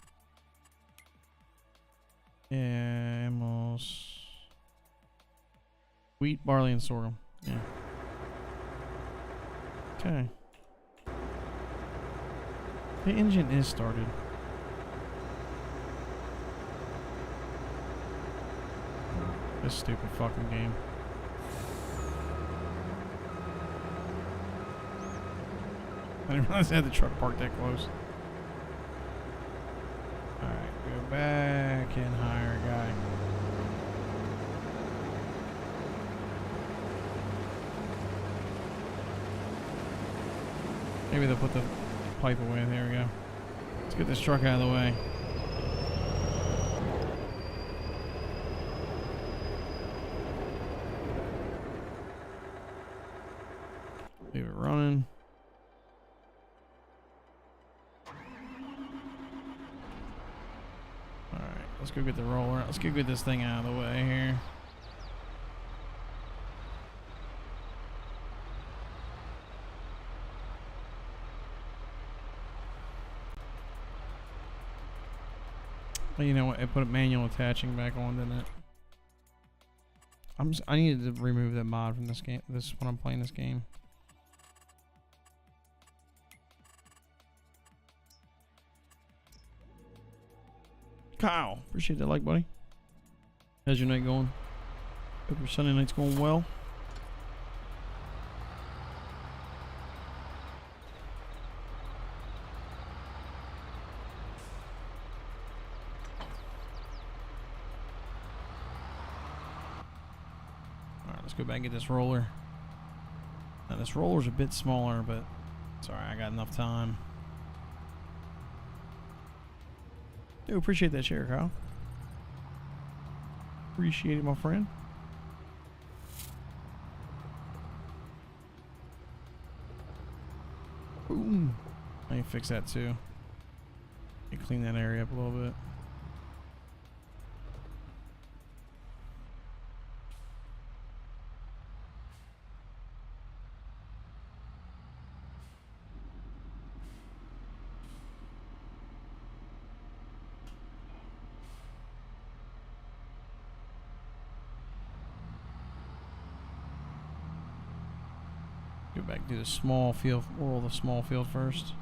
Yeah, almost. Wheat, barley, and sorghum. Yeah. Okay. The engine is started. This stupid fucking game. I didn't realize I had the truck parked that close. Alright, go back and hire a guy. Maybe they'll put the pipe away. There we go. Let's get this truck out of the way. Leave it running. Let's go get the roller. Let's go get this thing out of the way here. Well, you know what? It put a manual attaching back on, didn't it? I needed to remove that mod from this game. This when I'm playing this game. Kyle, appreciate that like, buddy. How's your night going? Hope your Sunday night's going well. Alright, let's go back and get this roller. Now this roller's a bit smaller, but it's alright, I got enough time. Dude, appreciate that share, Kyle. Appreciate it, my friend. Boom. I can fix that too. Clean that area up a little bit. Go back to the small field, roll the small field first.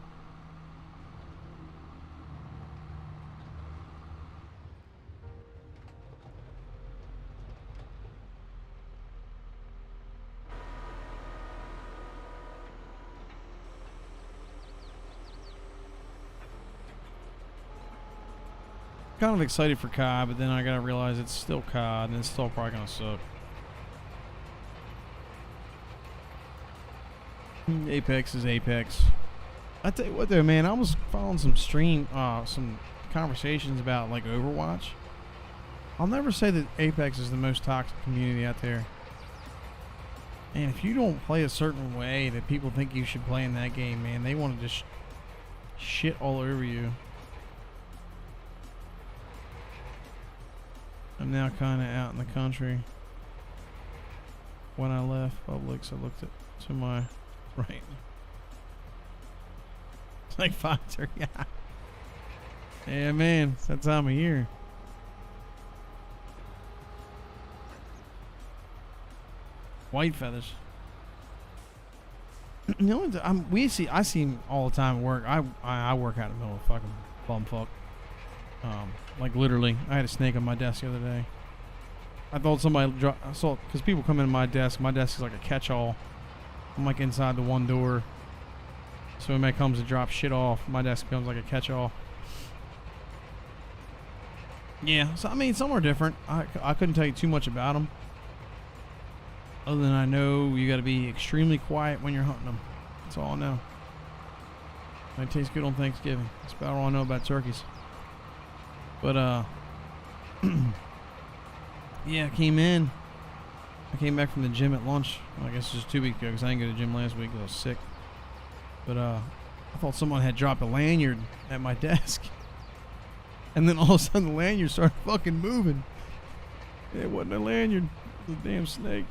Kind of excited for COD, but then I gotta realize it's still COD and it's still probably gonna suck. Apex is Apex. I tell you what though, man, I was following some some conversations about like Overwatch. I'll never say that Apex is the most toxic community out there. And if you don't play a certain way that people think you should play in that game, man, they want to just shit all over you. I'm now kind of out in the country. When I left Publix, I looked to my right. It's like 5:30. Yeah, man, it's that time of year. White feathers. You know what? I see him all the time at work. I work out in the middle of fucking bumfuck. Like literally, I had a snake on my desk the other day. I thought somebody I saw because people come in my desk. My desk is like a catch-all. I'm like inside the one door. So when it comes to drop shit off, my desk becomes like a catch-all. Yeah, so I mean, some are different. I couldn't tell you too much about them. Other than I know you got to be extremely quiet when you're hunting them. That's all I know. They taste good on Thanksgiving. That's about all I know about turkeys. But yeah, I came back from the gym at lunch. I guess it was 2 weeks ago because I didn't go to the gym last week because I was sick. But I thought someone had dropped a lanyard at my desk. And then all of a sudden the lanyard started fucking moving. It wasn't a lanyard. It was a damn snake.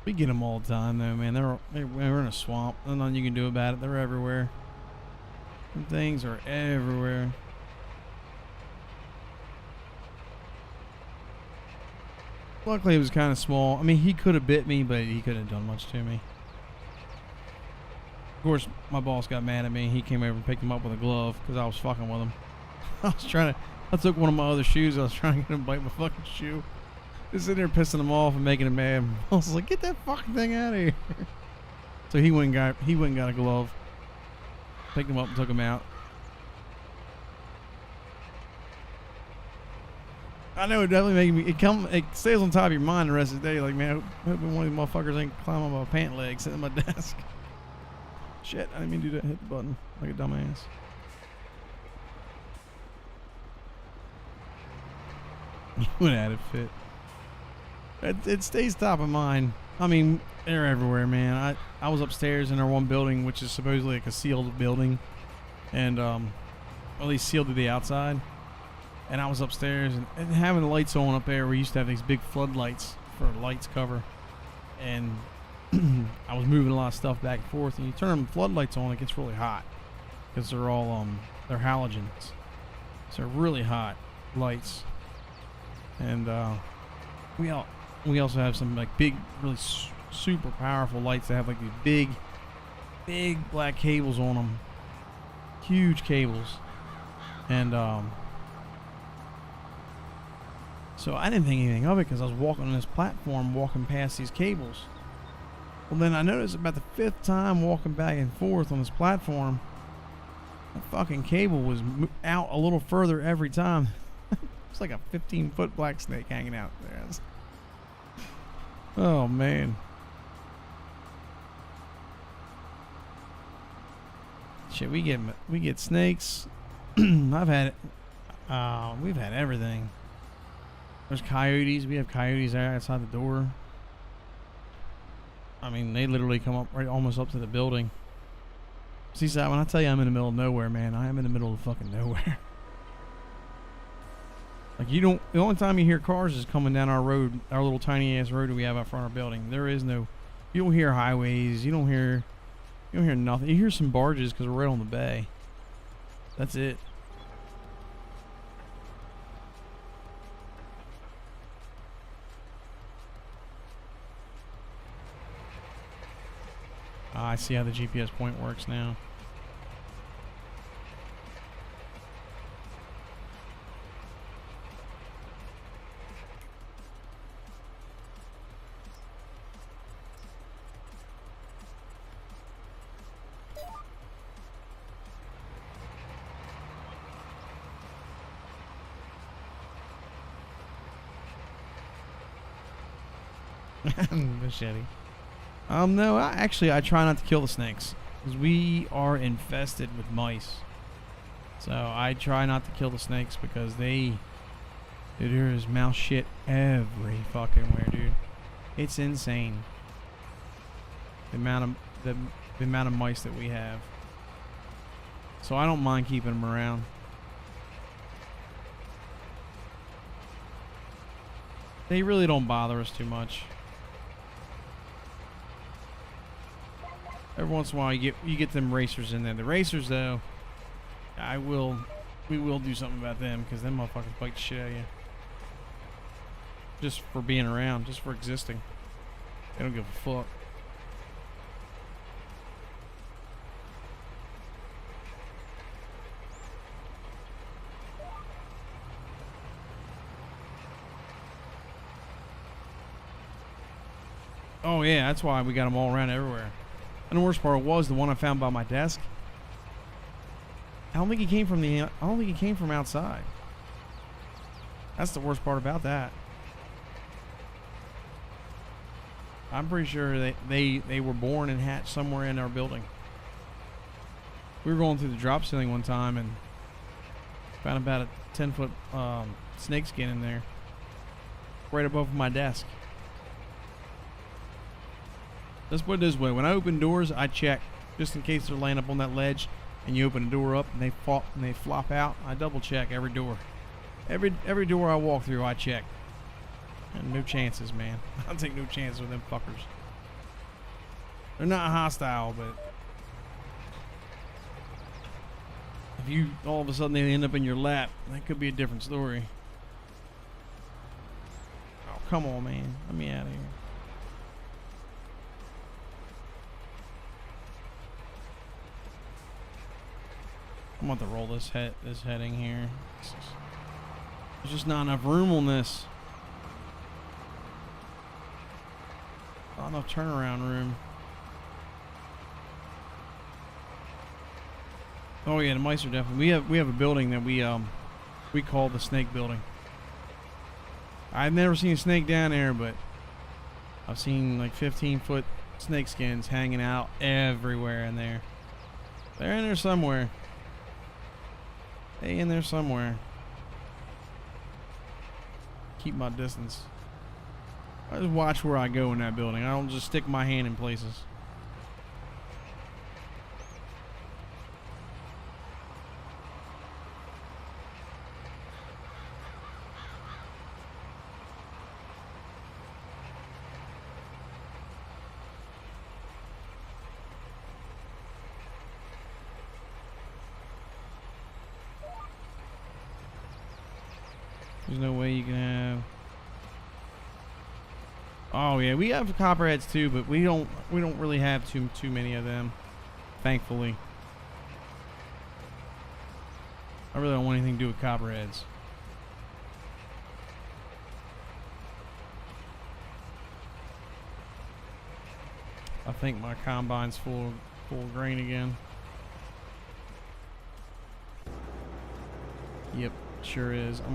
We get them all the time though, man. We're in a swamp. There's nothing you can do about it. They're everywhere. And things are everywhere. Luckily it was kind of small. I mean, he could have bit me, but he couldn't have done much to me. Of course, my boss got mad at me. He came over and picked him up with a glove because I was fucking with him. I took one of my other shoes. I was trying to get him to bite my fucking shoe. Just sitting there pissing him off and making him mad. I was like, get that fucking thing out of here. So he went and got a glove. Picked him up and took him out. I know it definitely makes me. It stays on top of your mind the rest of the day. Like, man, I hope one of these motherfuckers ain't climb on my pant leg sitting at my desk. Shit, I didn't mean to do that. Hit the button like a dumbass. You would have had it fit. It stays top of mind. I mean, they're everywhere, man. I was upstairs in our one building, which is supposedly like a sealed building. and at least sealed to the outside. And I was upstairs and having the lights on up there. We used to have these big floodlights for lights cover, and I was moving a lot of stuff back and forth. And you turn the floodlights on, it gets really hot because they're all they're halogens, so they're really hot lights. And we also have some like big, really super powerful lights that have like these big black cables on them, huge cables. And so I didn't think anything of it because I was walking on this platform, walking past these cables. Well, then I noticed about the 5th time walking back and forth on this platform, the fucking cable was out a little further every time. It's like a 15-foot black snake hanging out there. Oh man. Shit, we get snakes. We've had everything. There's coyotes. We have coyotes there outside the door. I mean, they literally come up right almost up to the building. See, so when I tell you I'm in the middle of nowhere, man, I am in the middle of fucking nowhere. Like, the only time you hear cars is coming down our road, our little tiny ass road that we have out front of our building. There is no, you don't hear highways, you don't hear nothing. You hear some barges because we're right on the bay. That's it. I see how the GPS point works now. Machete. No, I try not to kill the snakes because we are infested with mice. So I try not to kill the snakes because dude, there is mouse shit every fucking where, dude. It's insane. The amount of mice that we have. So I don't mind keeping them around. They really don't bother us too much. Every once in a while, you get them racers in there. The racers, though, we will do something about them because them motherfuckers bite the shit out of you. Just for being around, just for existing. They don't give a fuck. Oh yeah, that's why we got them all around everywhere. And the worst part was the one I found by my desk. I don't think he came from outside. That's the worst part about that. I'm pretty sure they were born and hatched somewhere in our building. We were going through the drop ceiling one time and found about a 10-foot snake skin in there, right above my desk. Let's put it this way: when I open doors, I check just in case they're laying up on that ledge, and you open a door up and they flop out. I double check every door. Every door I walk through, I check. And no chances, man. I'll take no chances with them fuckers. They're not hostile, but if you all of a sudden they end up in your lap, that could be a different story. Oh, come on, man. Let me out of here. I'm about to roll this heading here. There's just not enough room on this. Not enough turnaround room. Oh yeah, the mice are definitely. We have a building that we call the snake building. I've never seen a snake down there, but I've seen like 15-foot snake skins hanging out everywhere in there. They're in there somewhere. They in there somewhere. Keep my distance. I just watch where I go in that building. I don't just stick my hand in places. There's no way you can have. Oh yeah, we have copperheads too, but we don't really have too many of them, thankfully. I really don't want anything to do with copperheads. I think my combine's full of grain again. Yep, sure is. I'm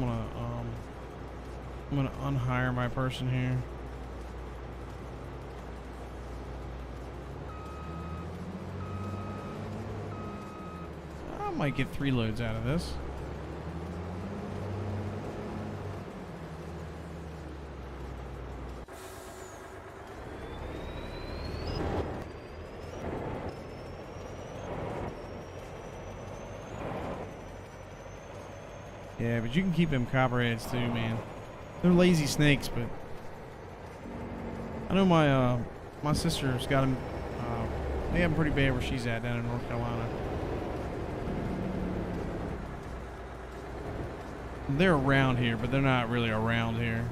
gonna unhire my person here. I might get 3 loads out of this. Yeah, but you can keep them copperheads too, man. They're lazy snakes, but I know my sister's got them. They have them pretty bad where she's at down in North Carolina. They're around here, but they're not really around here.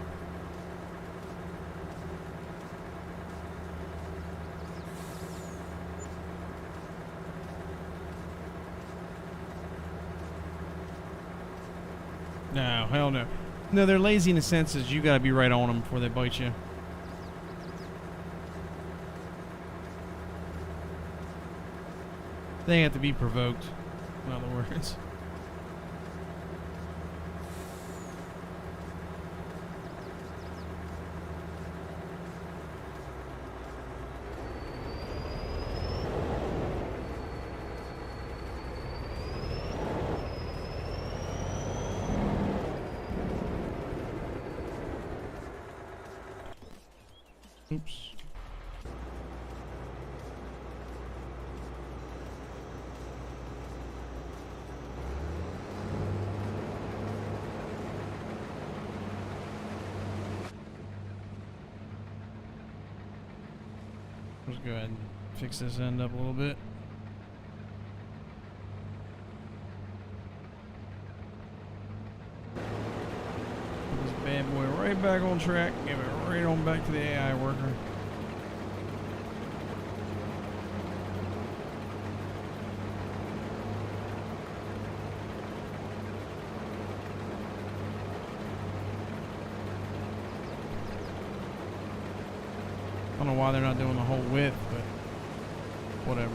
No, hell no. No, they're lazy in the sense that you gotta be right on them before they bite you. They have to be provoked, in other words. Oops. Let's go ahead and fix this end up a little bit. Put this bad boy right back on track. Give it right on back to the AI worker. I don't know why they're not doing the whole width, but whatever.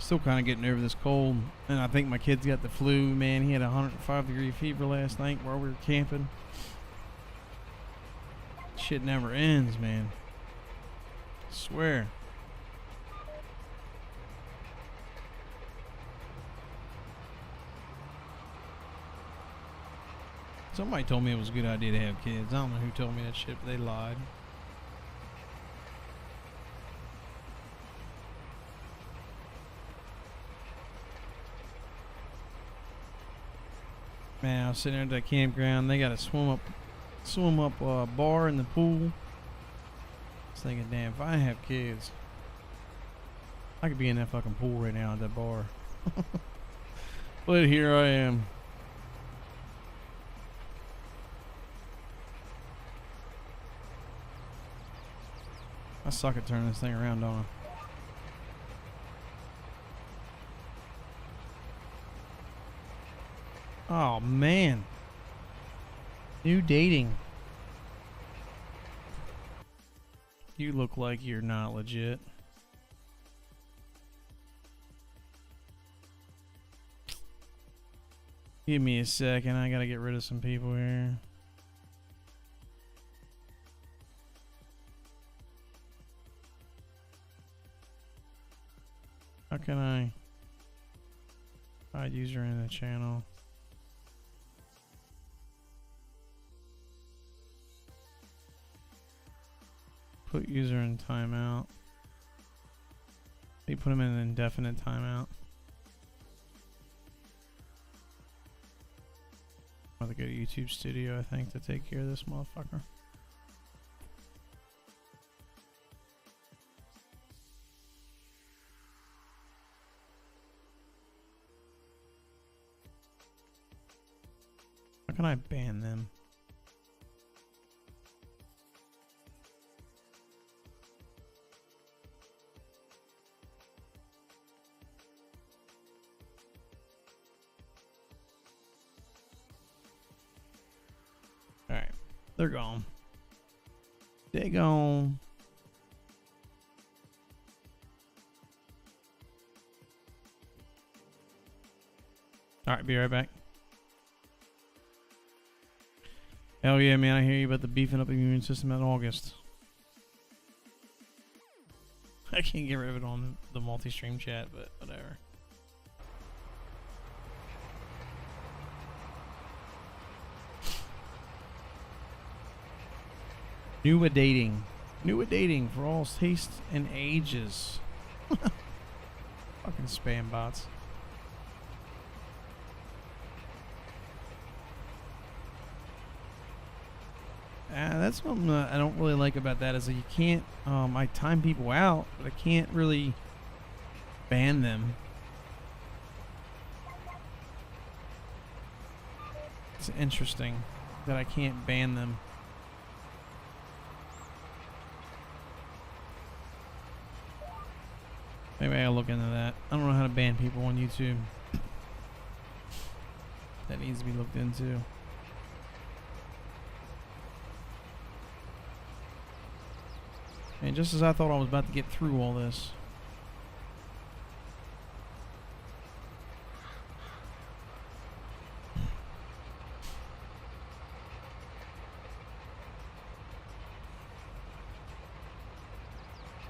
Still kind of getting over this cold, and I think my kid's got the flu. Man, he had 105-degree fever last night while we were camping. Shit never ends, man. I swear. Somebody told me it was a good idea to have kids. I don't know who told me that shit, but they lied. Man, I was sitting there at that campground. They got a swim up bar in the pool. I was thinking, damn, if I didn't have kids, I could be in that fucking pool right now at that bar. But here I am. I suck at turning this thing around, don't I? Oh, man. New dating. You look like you're not legit. Give me a second. I gotta get rid of some people here. How can I hide user in the channel? Put user in timeout. They put him in an indefinite timeout. go to YouTube Studio, I think, to take care of this motherfucker. How can I ban them? Alright, they're gone. They gone. Alright, be right back. Hell yeah, man, I hear you about the beefing up immune system in August. I can't get rid of it on the multi-stream chat, but whatever. New a dating. New a dating for all tastes and ages. Fucking spam bots. That's something I don't really like about that is that you can't, I time people out, but I can't really ban them. It's interesting that I can't ban them. Maybe I'll look into that. I don't know how to ban people on YouTube. That needs to be looked into. And just as I thought I was about to get through all this.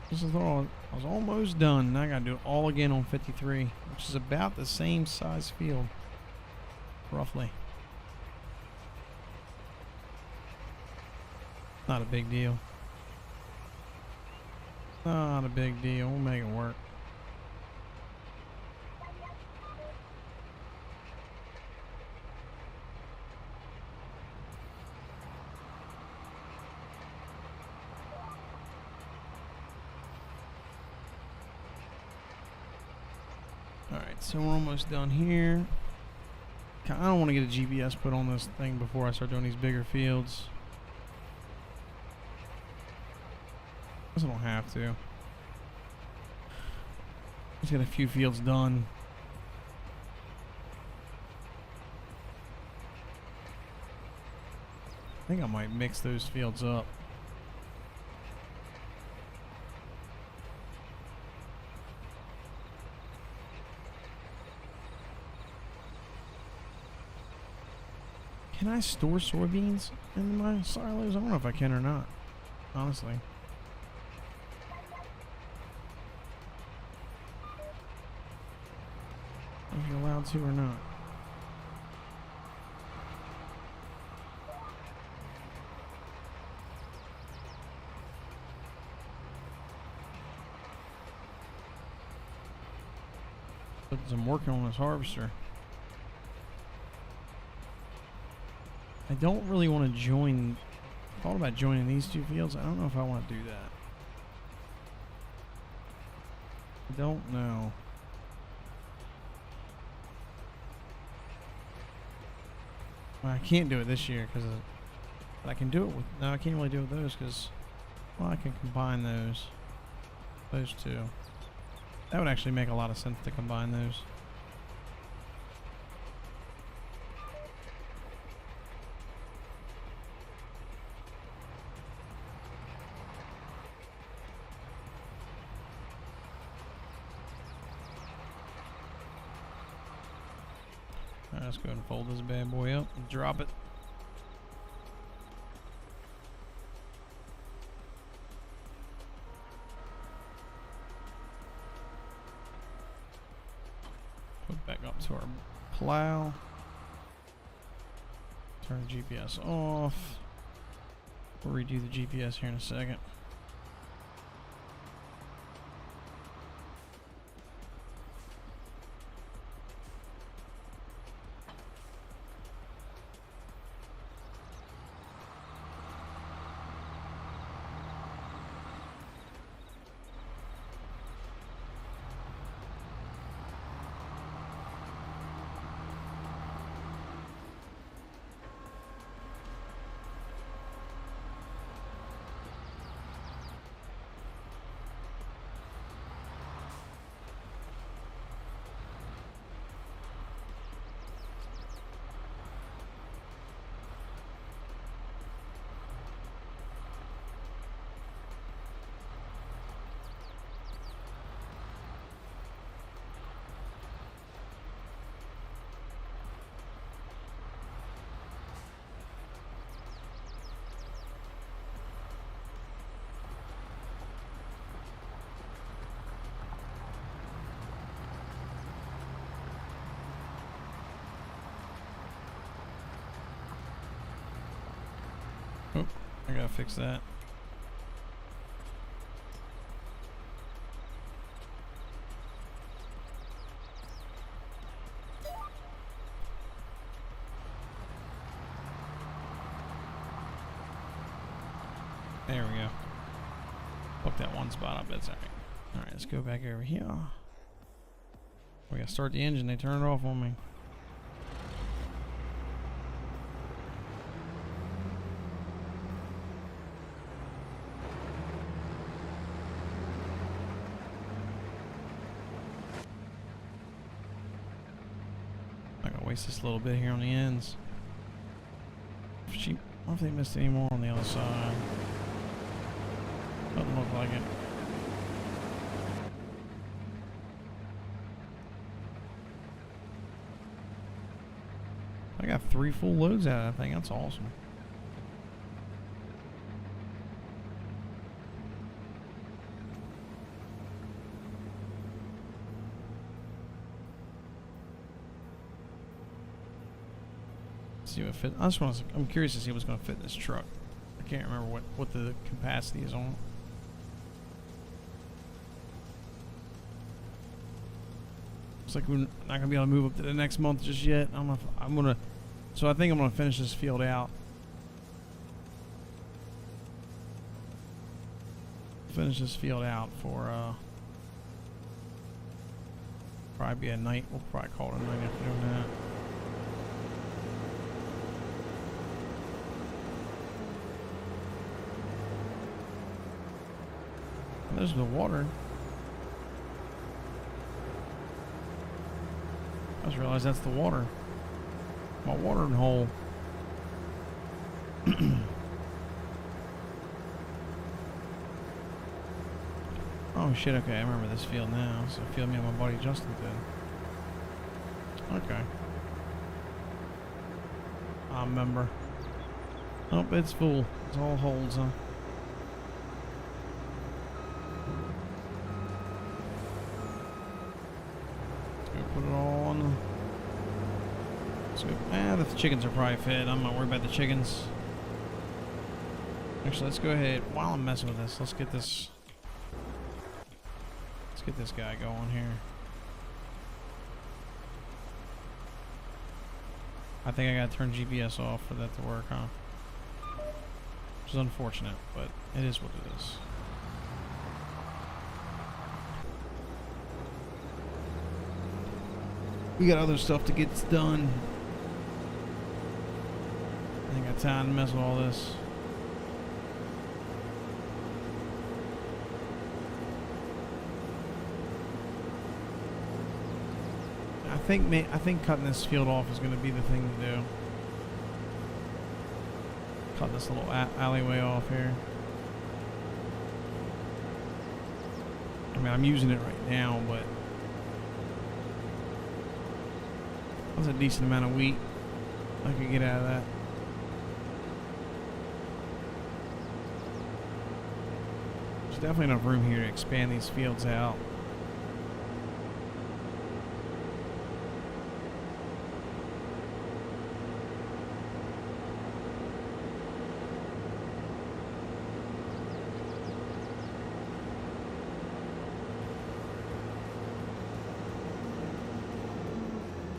Just as I thought I was almost done. Now I gotta do it all again on 53, which is about the same size field. Roughly. Not a big deal. Not a big deal. We'll make it work. Alright, so we're almost done here. I don't want to get a GPS put on this thing before I start doing these bigger fields. I don't have to. Just got a few fields done. I think I might mix those fields up. Can I store soybeans in my silos? I don't know if I can or not, honestly. If you're allowed to or not. But I'm working on this harvester. I don't really want to join. I thought about joining these two fields. I don't know if I want to do that. I don't know. Well, I can't do it this year because I can do it with. No, I can't really do it with those because, well, I can combine those two. That would actually make a lot of sense to combine those. Alright, let's go ahead and fold this bad boy up and drop it. Put back up to our plow. Turn the GPS off. We'll redo the GPS here in a second. Oh, I gotta fix that. There we go. Fuck that one spot up. That's alright. Alright, let's go back over here. We gotta start the engine. They turned it off on me. I gotta waste this little bit here on the ends. Sheep. I don't think they missed any more on the other side. Doesn't look like it. I got 3 full loads out of that thing. That's awesome. See what fit. I just want to. I'm curious to see what's going to fit in this truck. I can't remember what the capacity is on. Looks like we're not gonna be able to move up to the next month just yet. I don't know if I'm gonna. So I think I'm gonna finish this field out. Finish this field out for probably be a night. We'll probably call it a night after doing that. There's the water. I just realized that's the water. My watering hole. Oh shit, okay, I remember this field now. It's a field me and my buddy Justin did. Okay. I remember. Oh, it's full. It's all holes, huh? Put it all on. So, the chickens are probably fed. I'm not worried about the chickens. Actually, let's go ahead. While I'm messing with this, let's get this guy going here. I think I gotta turn GPS off for that to work, huh? Which is unfortunate, but it is what it is. We got other stuff to get done. I ain't got time to mess with all this. I think cutting this field off is going to be the thing to do. Cut this little alleyway off here. I mean, I'm using it right now, but that's a decent amount of wheat I could get out of that. There's definitely enough room here to expand these fields out.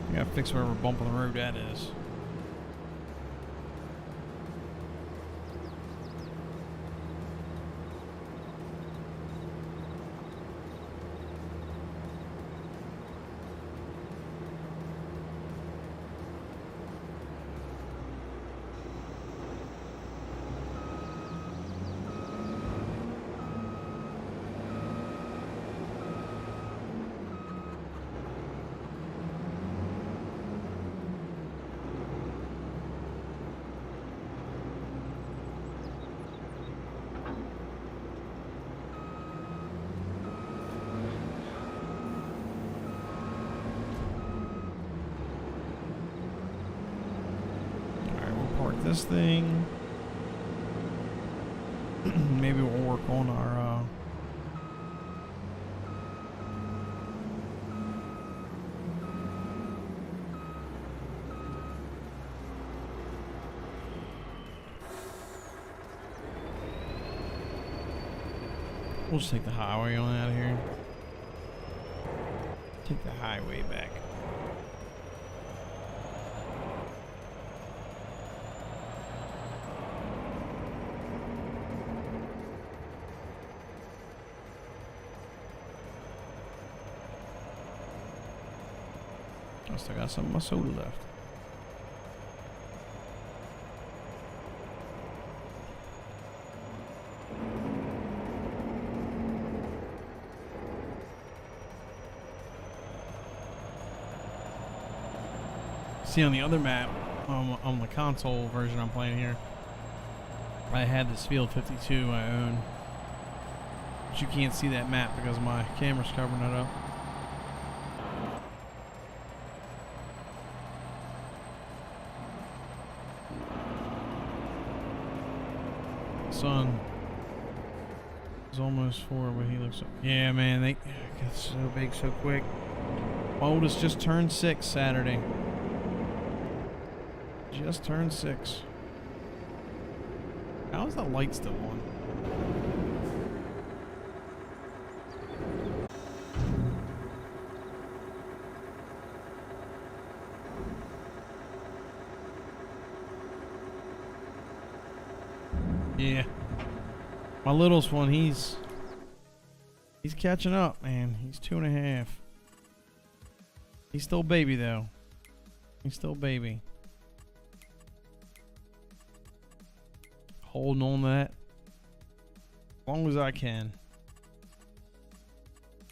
I gotta fix whatever bump on the road that is. This thing. Maybe we'll work on our We'll just take the highway on out of here. Take the highway back. I still got some of my soda left. See, on the other map, on the console version I'm playing here, I had this Field 52 I own. But you can't see that map because my camera's covering it up. Sun is almost 4, but he looks. Yeah, man, they got so big so quick. My oldest just turned 6 Saturday. Just turned 6. How is the light still on? Yeah. My littlest one, he's catching up, man. He's 2.5. He's still baby though. He's still baby. Holding on to that as long as I can.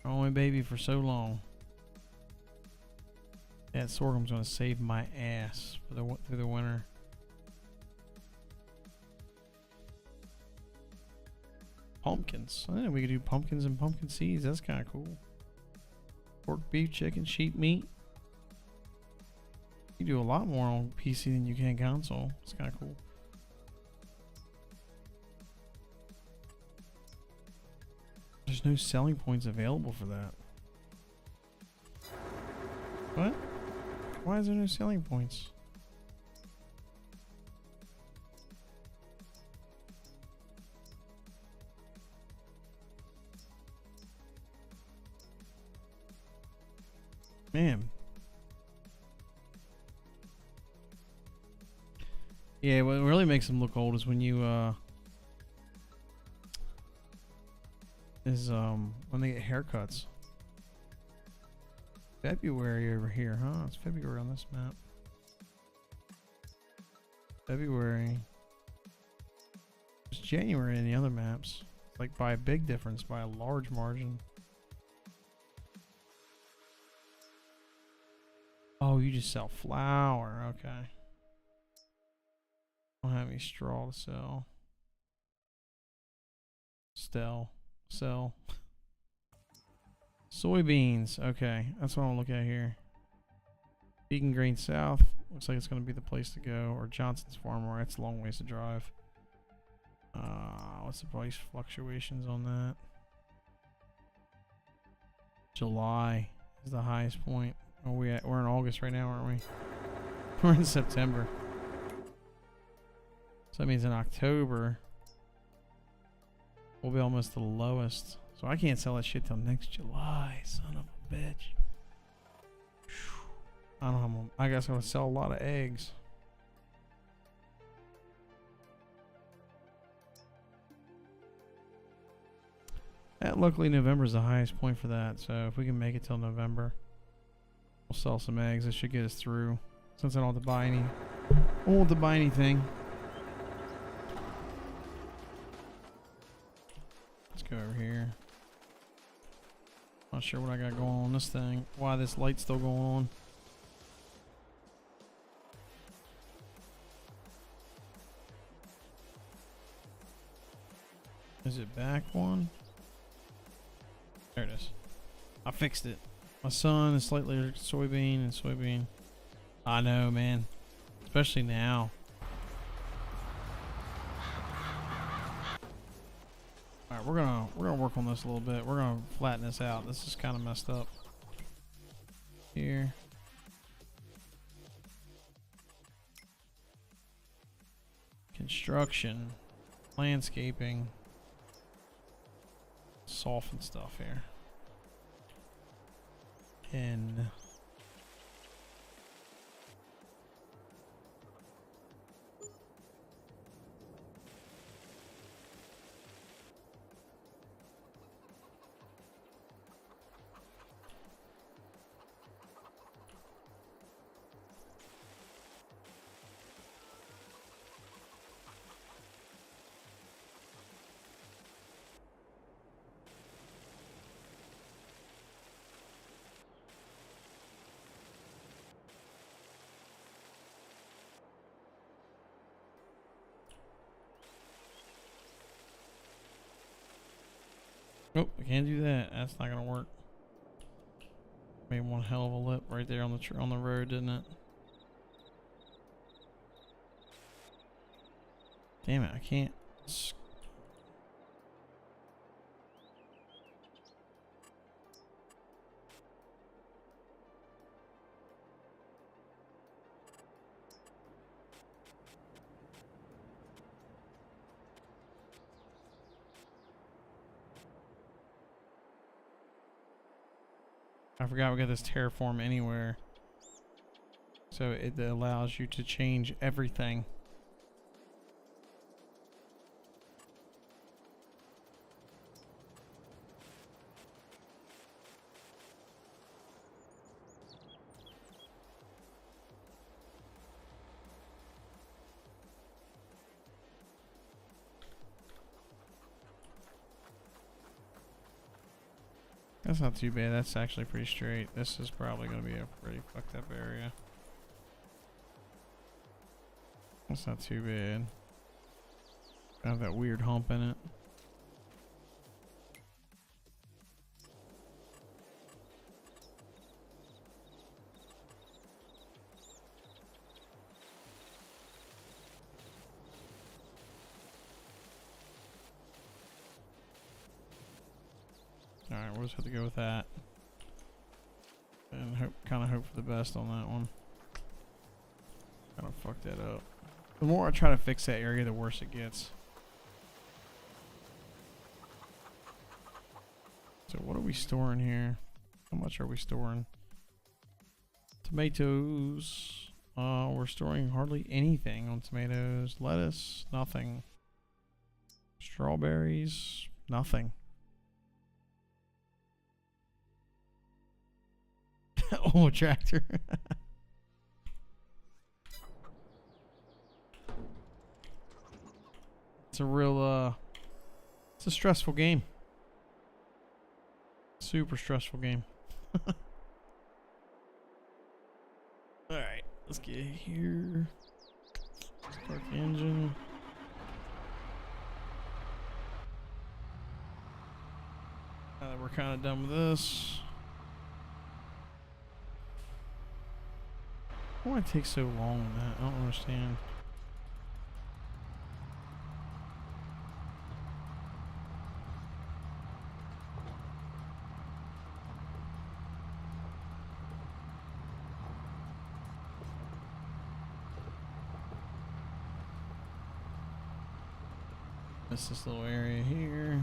Only baby for so long. That sorghum's gonna save my ass for through the winter. Pumpkins. I think we could do pumpkins and pumpkin seeds. That's kind of cool. Pork, beef, chicken, sheep meat. You do a lot more on PC than you can console. It's kind of cool. There's no selling points available for that. What? Why is there no selling points? Man. Yeah, what really makes them look old is when you when they get haircuts. February over here, huh? It's February on this map. February. It's January in the other maps. It's like by a big difference, by a large margin. Oh, you just sell flour. Okay. Don't have any straw to sell. Sell. Soybeans. Okay, that's what I'll look at here. Vegan Grain South. Looks like it's going to be the place to go. Or Johnson's Farm, where it's a long ways to drive. What's the price fluctuations on that? July is the highest point. Oh, we're in August right now, aren't we? We're in September. So that means in October we'll be almost the lowest. So I can't sell that shit till next July, son of a bitch. I don't know. I guess I'm gonna sell a lot of eggs. And luckily November's the highest point for that. So if we can make it till November, we'll sell some eggs. That should get us through. Since I don't have to buy any. I won't have to buy anything. Let's go over here. Not sure what I got going on this thing. Why this light's still going on. Is it back one? There it is. I fixed it. My son is slightly soybean and soybean. I know, man. Especially now. Alright, we're gonna work on this a little bit. We're gonna flatten this out. This is kind of messed up. Here. Construction. Landscaping. soften stuff here. And oh, I can't do that. That's not gonna work. Made one hell of a lip right there on the road, didn't it? Damn it! I can't. I forgot we got this terraform anywhere. So it allows you to change everything. That's not too bad. That's actually pretty straight. This is probably going to be a pretty fucked up area. That's not too bad. Have that weird hump in it. Alright, we'll just have to go with that. And kind of hope for the best on that one. Kind of fuck that up. The more I try to fix that area, the worse it gets. So what are we storing here? How much are we storing? Tomatoes. We're storing hardly anything on tomatoes. Lettuce, nothing. Strawberries, nothing. Oh, tractor. It's a real, it's a stressful game. Super stressful game. Alright, let's get here. Start the engine. Now that we're kind of done with this. Why it takes so long with that? I don't understand. This little area here.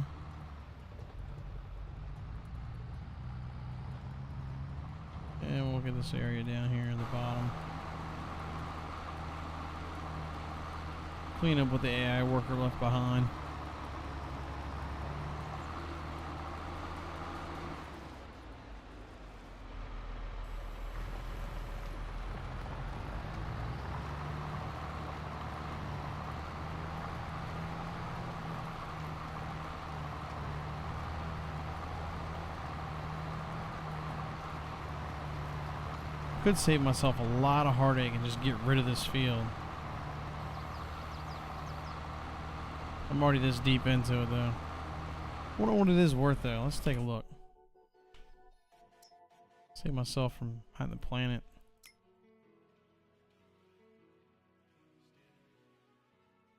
And we'll get this area down here at the bottom. Clean up what the AI worker left behind. Could save myself a lot of heartache and just get rid of this field. I'm already this deep into it though. I wonder what it is worth though. Let's take a look. Save myself from having the planet.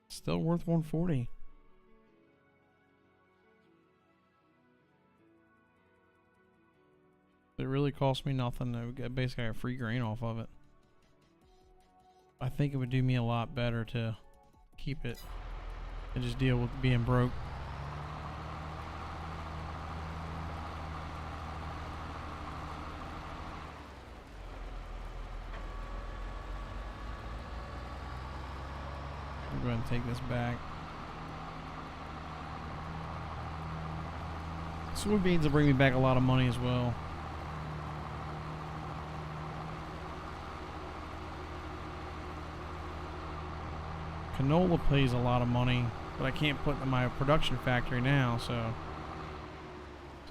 Still worth 140. It really cost me nothing though. Basically I got free grain off of it. I think it would do me a lot better to keep it and just deal with being broke. go ahead and take this back. Soybeans will bring me back a lot of money as well. Canola pays a lot of money, but I can't put it in my production factory now, so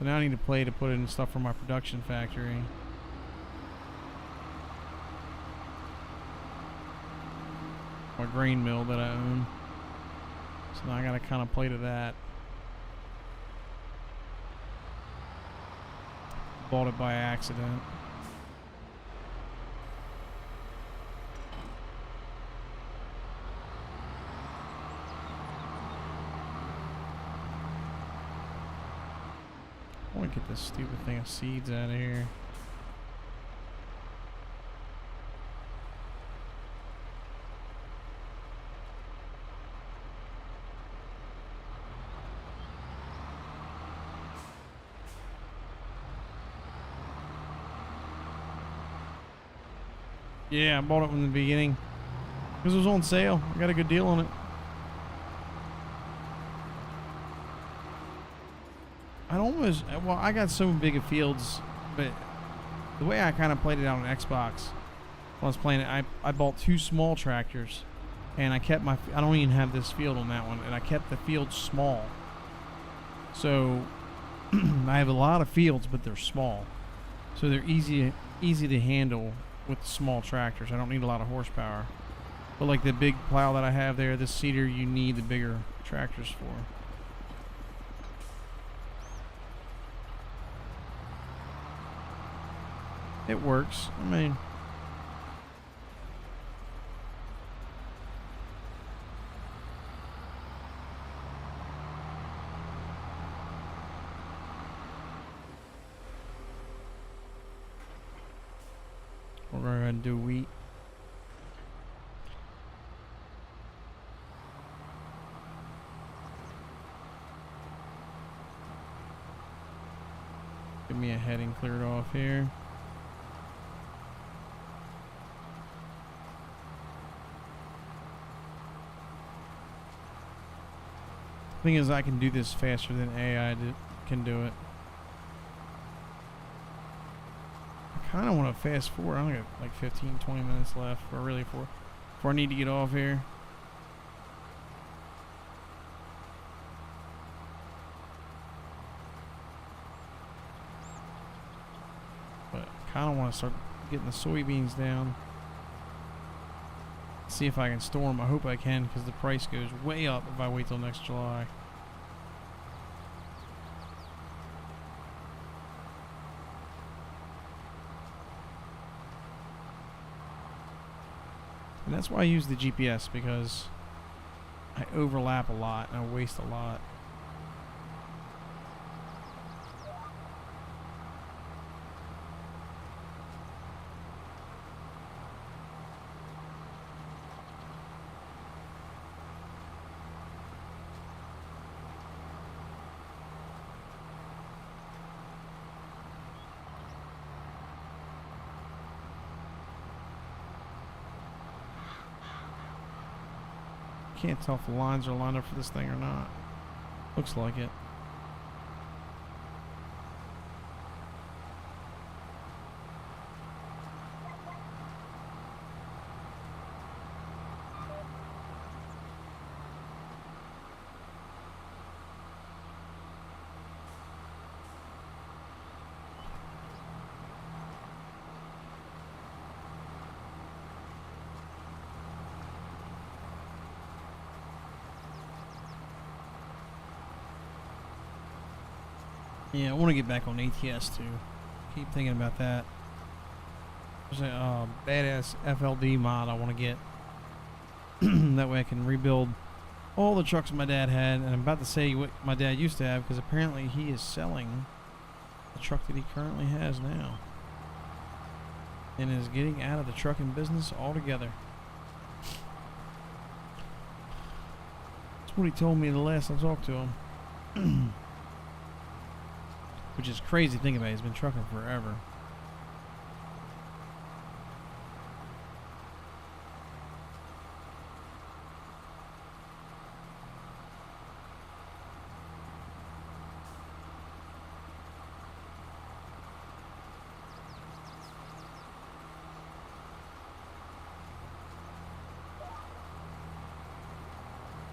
now I need to put in stuff for my production factory. My grain mill that I own. So now I gotta kind of play to that. Bought it by accident. I want to get this stupid thing of seeds out of here. Yeah, I bought it from the beginning because it was on sale. I got a good deal on it. I got so big of fields, but the way I kind of played it out on Xbox when I was playing it, I bought 2 small tractors, and I kept I don't even have this field on that one, and I kept the field small. So I have a lot of fields, but they're small, so they're easy to handle with the small tractors. I don't need a lot of horsepower, but like the big plow that I have there, this seeder, you need the bigger tractors for. It works. I mean, we're going to go ahead and do wheat. Give me a heading cleared off here. Thing is, I can do this faster than AI can do it. I kind of want to fast forward. I only got like 15-20 minutes left, or really before I need to get off here. But kind of want to start getting the soybeans down. See if I can store them. I hope I can, because the price goes way up if I wait till next July. And that's why I use the GPS, because I overlap a lot and I waste a lot. Can't tell if the lines are lined up for this thing or not. Looks like it. Yeah, I want to get back on ATS too. Keep thinking about that. There's a badass FLD mod I want to get. That way I can rebuild all the trucks my dad had. And I'm about to say what my dad used to have, because apparently he is selling the truck that he currently has now. And is getting out of the trucking business altogether. That's what he told me the last I talked to him. Which is crazy to think about. He's been trucking forever.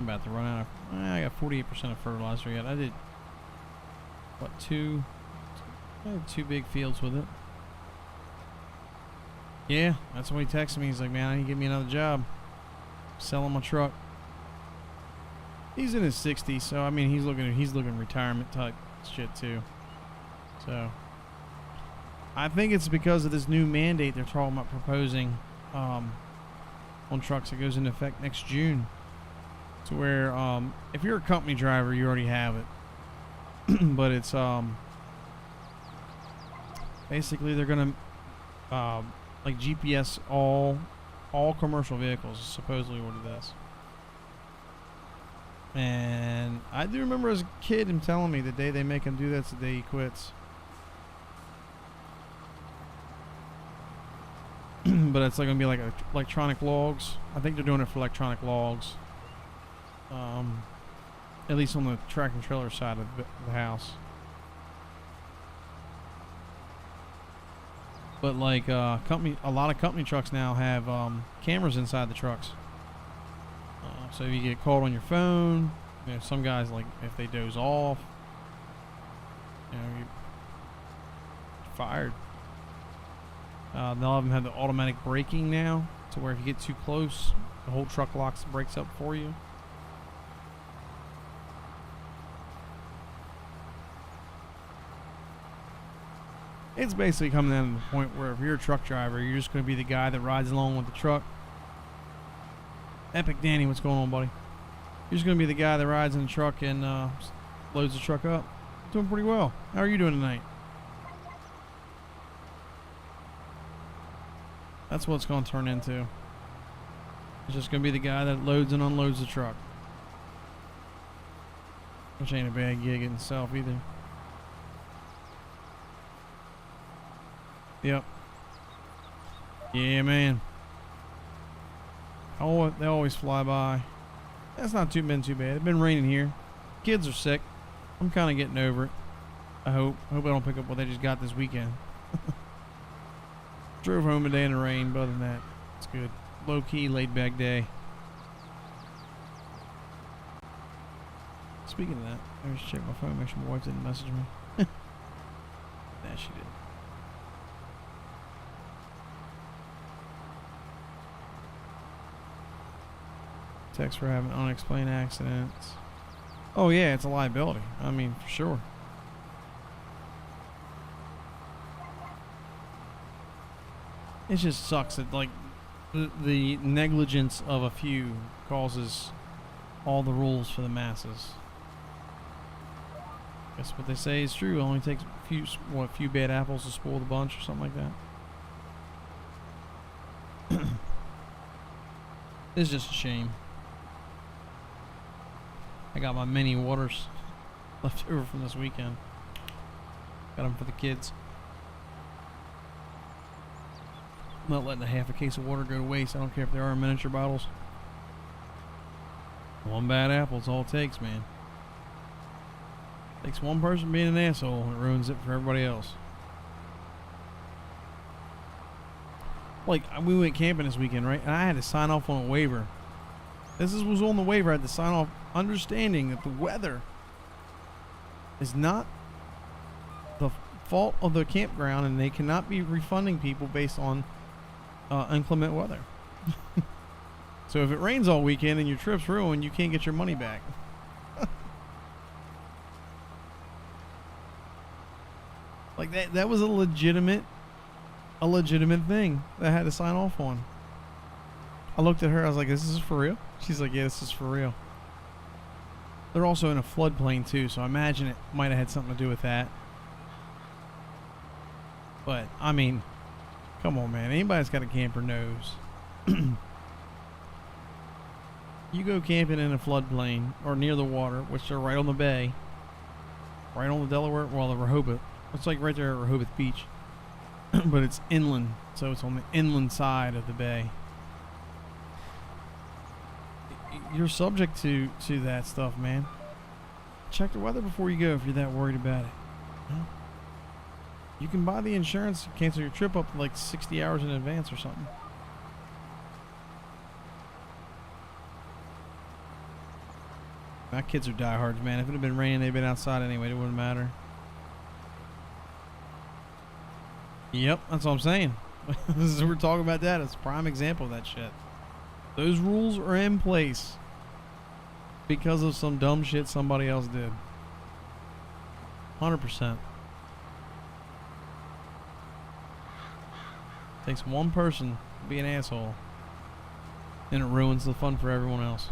I'm about to run out of. I got 48% of fertilizer yet. I did what I had 2 big fields with it. Yeah, that's when he texted me. He's like, man, I need to get me another job. Selling my truck. He's in his 60s, so I mean he's looking retirement type shit too. So I think it's because of this new mandate they're talking about proposing on trucks that goes into effect next June. To where if you're a company driver, you already have it. But it's basically they're gonna like GPS all commercial vehicles is supposedly what it is. And I do remember as a kid him telling me the day they make him do that's the day he quits. But it's like gonna be like electronic logs. I think they're doing it for electronic logs. At least on the track and trailer side of the house. But like a lot of company trucks now have cameras inside the trucks. So if you get called on your phone, you know, some guys, like if they doze off, you know, you're fired. They'll have them have the automatic braking now, to where if you get too close, the whole truck locks and brakes up for you. It's basically coming down to the point where if you're a truck driver, you're just going to be the guy that rides along with the truck. Epic Danny, what's going on, buddy? You're just going to be the guy that rides in the truck and loads the truck up. Doing pretty well. How are you doing tonight? That's what it's going to turn into. It's just going to be the guy that loads and unloads the truck. Which ain't a bad gig in itself either. Yep. Yeah, man. Oh, they always fly by. That's not been too bad. It's been raining here. Kids are sick. I'm kind of getting over it. I hope I don't pick up what they just got this weekend. Drove home today in the rain, but other than that, it's good. Low key, laid back day. Speaking of that, let me just check my phone, make sure my wife didn't message me. Nah, she did. Text for having unexplained accidents. Oh yeah, it's a liability. I mean, for sure. It just sucks that like the negligence of a few causes all the rules for the masses. Guess what they say is true. It only takes a few bad apples to spoil the bunch, or something like that. It's just a shame. I got my mini waters left over from this weekend. Got them for the kids. I'm not letting a half a case of water go to waste. I don't care if they are in miniature bottles. One bad apple is all it takes, man. Takes one person being an asshole and it ruins it for everybody else. Like, we went camping this weekend, right? And I had to sign off on a waiver. This was on the waiver. I had to sign off understanding that the weather is not the fault of the campground and they cannot be refunding people based on inclement weather. So if it rains all weekend and your trip's ruined, you can't get your money back. Like that was a legitimate thing that I had to sign off on. I looked at her, I was like, "This is for real?" She's like, "Yeah, this is for real." They're also in a floodplain too, so I imagine it might have had something to do with that. But I mean, come on, man. Anybody that's got a camper knows. You go camping in a floodplain or near the water, which are right on the bay, right on the Delaware, well, the Rehoboth. It's like right there at Rehoboth Beach, but it's inland, so it's on the inland side of the bay. You're subject to that stuff, man. Check the weather before you go if you're that worried about it. Yeah. You can buy the insurance, cancel your trip up to like 60 hours in advance or something. My kids are diehards, man. If it had been raining, they'd been outside anyway. It wouldn't matter. Yep, that's what I'm saying. We're talking about that. It's a prime example of that shit. Those rules are in place because of some dumb shit somebody else did. 100%. Takes one person to be an asshole, and it ruins the fun for everyone else.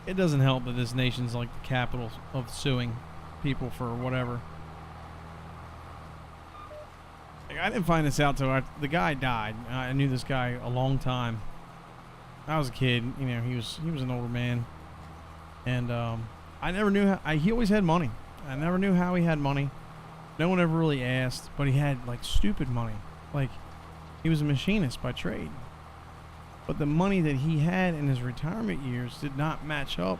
It doesn't help that this nation's like the capital of suing people for whatever. Like, I didn't find this out till the guy died. I knew this guy a long time. I was a kid, you know. He was an older man, and I never knew how. He always had money. I never knew how he had money. No one ever really asked, but he had like stupid money. Like, he was a machinist by trade. But the money that he had in his retirement years did not match up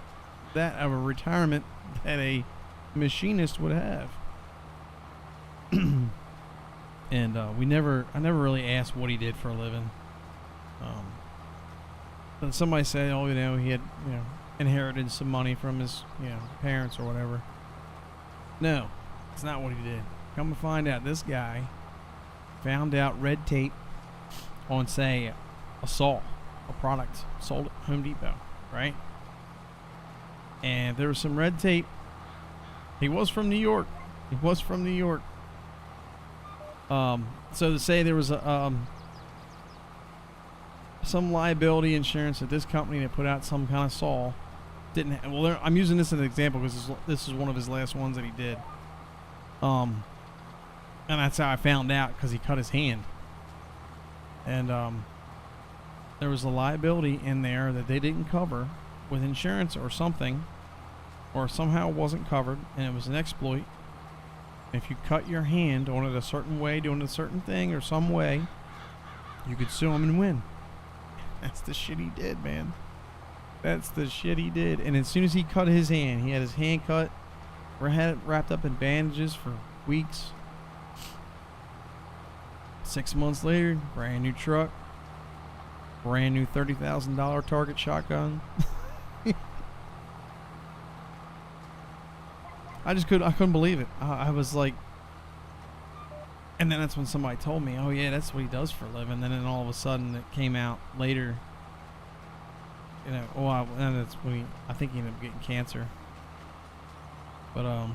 that of a retirement that a machinist would have. And I never really asked what he did for a living. But somebody said, oh, you know, he had, you know, inherited some money from his, you know, parents or whatever. No, it's not what he did. Come to find out, this guy found out red tape on, say, a saw, a product sold at Home Depot, right? And there was some red tape. He was from New York. So to say there was a some liability insurance at this company that put out some kind of saw didn't. Well, I'm using this as an example because this is one of his last ones that he did. And that's how I found out, because he cut his hand. And there was a liability in there that they didn't cover with insurance or something, or somehow wasn't covered, and it was an exploit. If you cut your hand on it a certain way, doing a certain thing or some way, you could sue him and win. That's the shit he did, man. That's the shit he did. And as soon as he cut his hand, he had his hand cut, had it wrapped up in bandages for weeks. 6 months later, brand new truck, brand new $30,000 Target shotgun. I couldn't believe it. I was like, and then that's when somebody told me, oh yeah, that's what he does for a living. And then all of a sudden it came out later, you know, and that's when I think he ended up getting cancer. But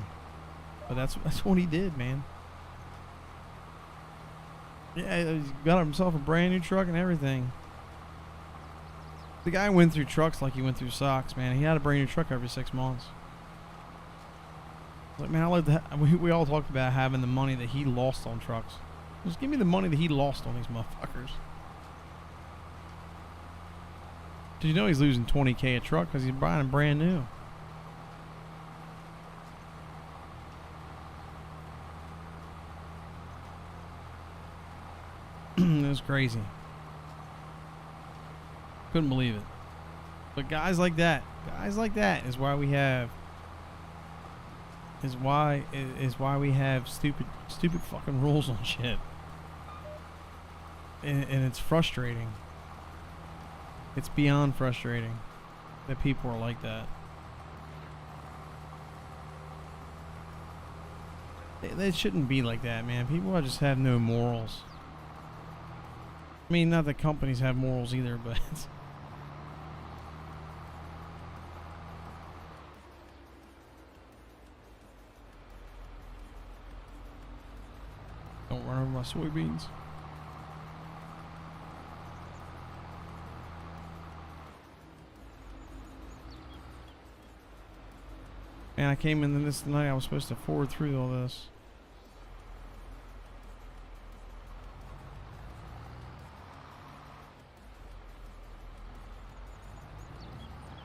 that's what he did, man. Yeah, he got himself a brand new truck and everything. The guy went through trucks like he went through socks, man. He had a brand new truck every 6 months. Like, man, I love that. We all talked about having the money that he lost on trucks. Just give me the money that he lost on these motherfuckers. Did you know he's losing $20K a truck because he's buying them brand new? It was crazy. Couldn't believe it. But guys like that is why we have we have stupid fucking rules on shit. And it's frustrating. It's beyond frustrating that people are like that. They shouldn't be like that, man. People just have no morals. I mean, not that companies have morals either, but don't run over my soybeans. And I came into this tonight. I was supposed to forward through all this.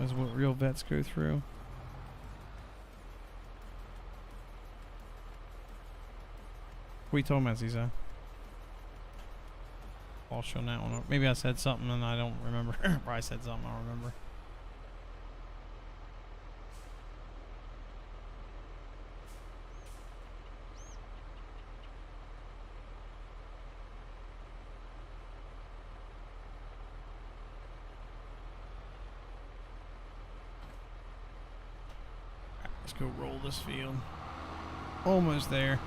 That's what real vets go through. What are you talking about, Ziza? I'll show that one. Maybe I said something and I don't remember. Or I said something I don't remember. Let's go roll this field. Almost there.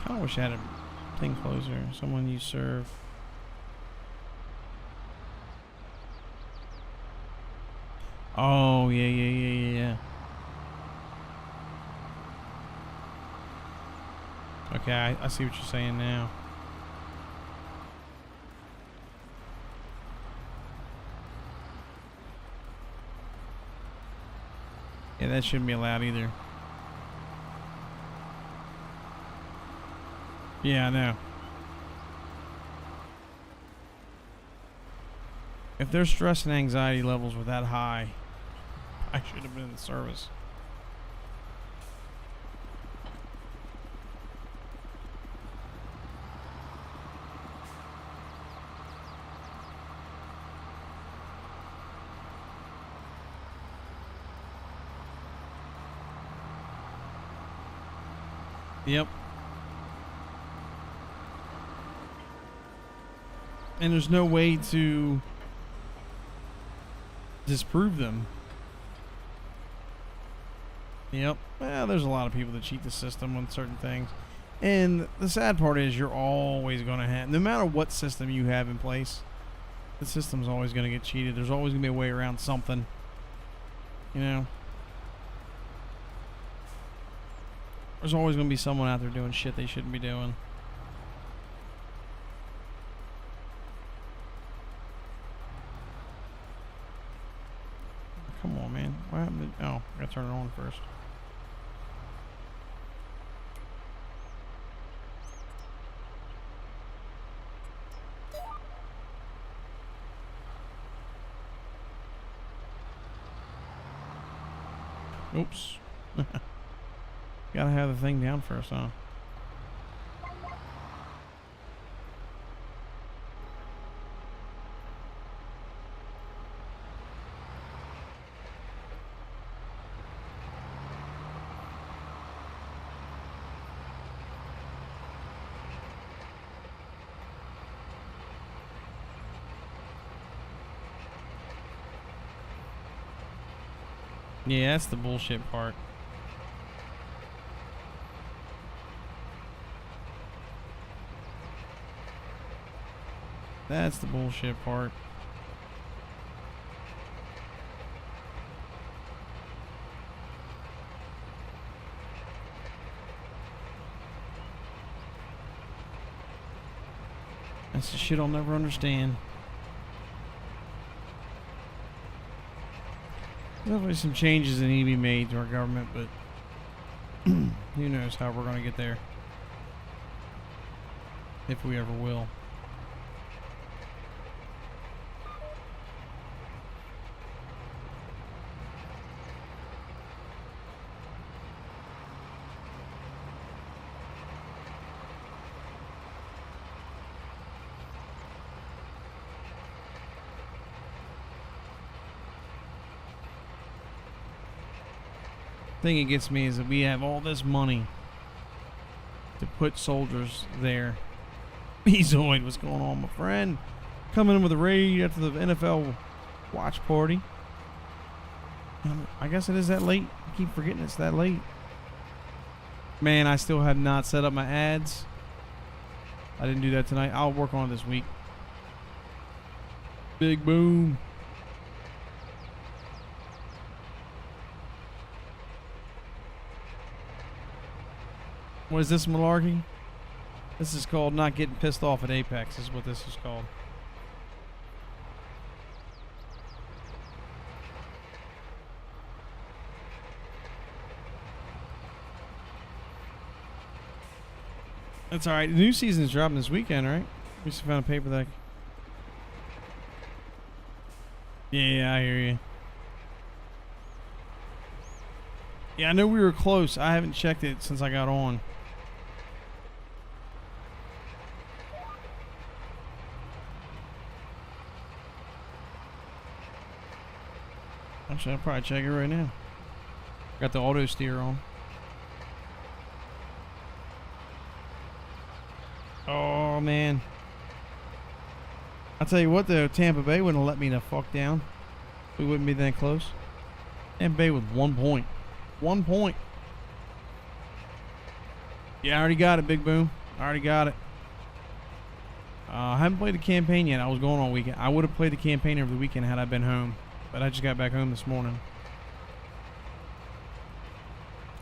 Kinda wish I had a thing closer. Someone you serve. Oh, yeah. Okay, I see what you're saying now. Yeah, that shouldn't be allowed either. Yeah, I know. If their stress and anxiety levels were that high, I should have been in the service. Yep. And there's no way to disprove them. Yep. Well, there's a lot of people that cheat the system on certain things. And the sad part is you're always going to have, no matter what system you have in place, the system's always going to get cheated. There's always going to be a way around something. You know? There's always going to be someone out there doing shit they shouldn't be doing. Come on, man. What happened to, oh, I gotta turn it on first. Oops. Gotta have the thing down first, huh? Yeah, that's the bullshit part. That's the bullshit part. That's the shit I'll never understand. Definitely some changes that need to be made to our government, but who knows how we're going to get there. If we ever will. Thing that gets me is that we have all this money to put soldiers there. Bezoid, what's going on, my friend? Coming in with a raid after the NFL watch party. I guess it is that late. I keep forgetting it's that late. Man, I still have not set up my ads. I didn't do that tonight. I'll work on it this week. Big boom. What is this malarkey? This is called not getting pissed off at Apex, is what this is called. That's alright. The new season is dropping this weekend, right? We just found a paper that... Yeah, I hear you. Yeah, I know we were close. I haven't checked it since I got on. Actually, I'll probably check it right now. Got the auto steer on. Oh, man. I'll tell you what, though, Tampa Bay wouldn't have let me the fuck down. We wouldn't be that close. Tampa Bay with 1 point. 1 point. Yeah, I already got it, Big Boom. I already got it. I haven't played the campaign yet. I was going all weekend. I would have played the campaign over the weekend had I been home. But I just got back home this morning.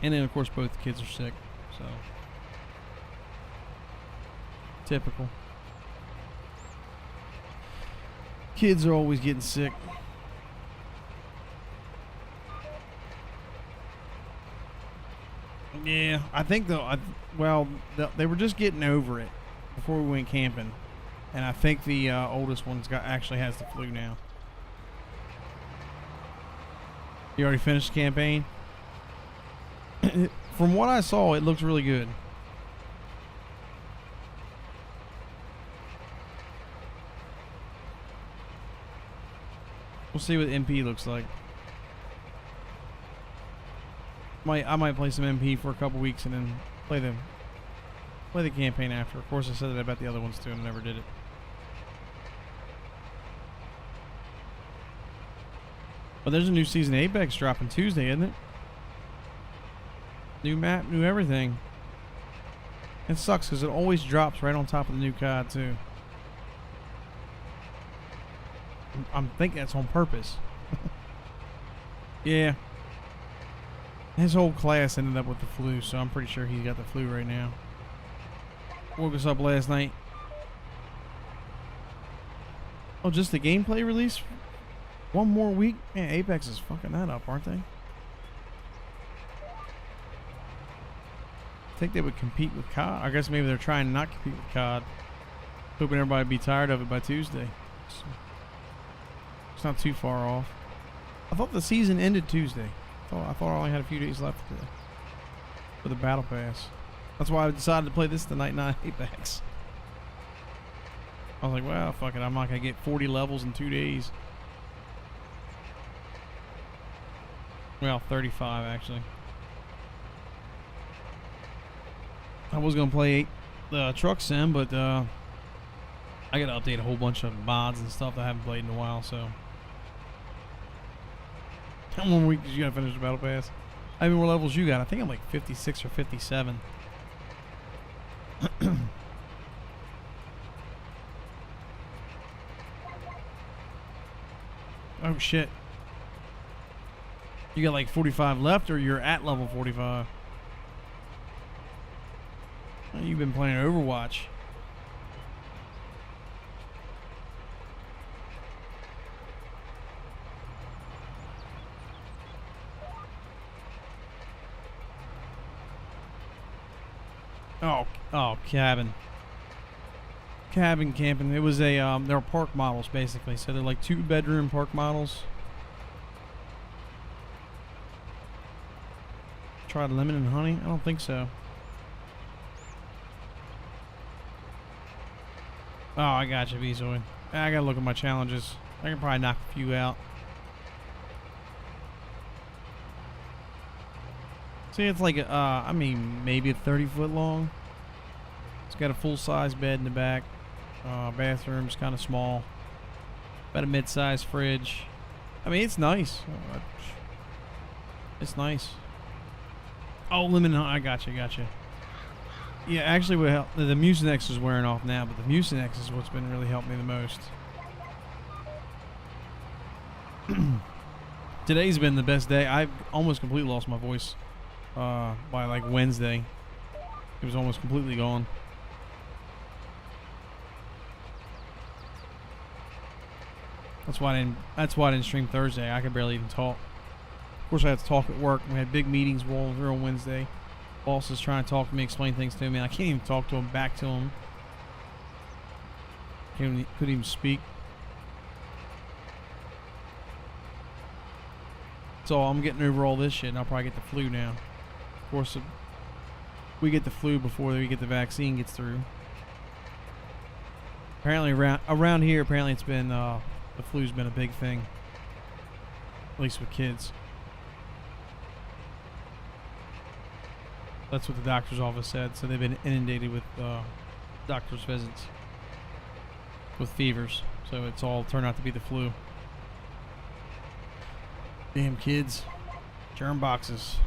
And then, of course, both the kids are sick. So, typical. Kids are always getting sick. Yeah, I think though. They were just getting over it before we went camping, and I think the oldest one's actually has the flu now. You already finished the campaign? From what I saw, it looks really good. We'll see what MP looks like. I might play some MP for a couple weeks and then play the campaign after. Of course, I said that about the other ones too, and I never did it. But there's a new season of Apex dropping Tuesday, isn't it? New map, new everything. It sucks because it always drops right on top of the new COD too. I'm thinking that's on purpose. Yeah. His whole class ended up with the flu, so I'm pretty sure he's got the flu right now. Woke us up last night. Oh, just the gameplay release? 1 more week? Man, Apex is fucking that up, aren't they? I think they would compete with COD. I guess maybe they're trying to not compete with COD. Hoping everybody would be tired of it by Tuesday. So it's not too far off. I thought the season ended Tuesday. I thought I only had a few days left for the battle pass. That's why I decided to play this the Night 9 Apex. I was like, well, fuck it. I'm not going to get 40 levels in 2 days. Well, 35 actually. I was going to play the truck sim, but I got to update a whole bunch of mods and stuff that I haven't played in a while, so. How many more weeks you got to finish the battle pass? How many more levels you got? I think I'm like 56 or 57. Oh shit. You got like 45 left, or you're at level 45? Oh, you've been playing Overwatch. Oh, cabin camping. It was a they're park models basically, so they're like 2-bedroom park models. Tried lemon and honey? I don't think so. Oh, I got you, Vzoid. I gotta look at my challenges. I can probably knock a few out. See, it's like a, I mean, maybe a 30-foot long. It's got a full-size bed in the back. Bathroom's kind of small. About a mid-sized fridge. I mean, it's nice. It's nice. Oh, lemon. I gotcha. Yeah, actually, what helped, the Mucinex is wearing off now, but the Mucinex is what's been really helping me the most. Today's been the best day. I've almost completely lost my voice by like Wednesday. It was almost completely gone. That's why I didn't stream Thursday. I could barely even talk. Of course, I had to talk at work. We had big meetings rolling through on Wednesday. Boss is trying to talk to me, explain things to me. I can't even talk to him, back to him. Couldn't even speak. So I'm getting over all this shit, and I'll probably get the flu now. Of course, we get the flu before we get the vaccine gets through. Apparently, around here, apparently it's been the flu's been a big thing, at least with kids. That's what the doctor's office said. So they've been inundated with doctor's visits with fevers. So it's all turned out to be the flu. Damn kids. Germ boxes.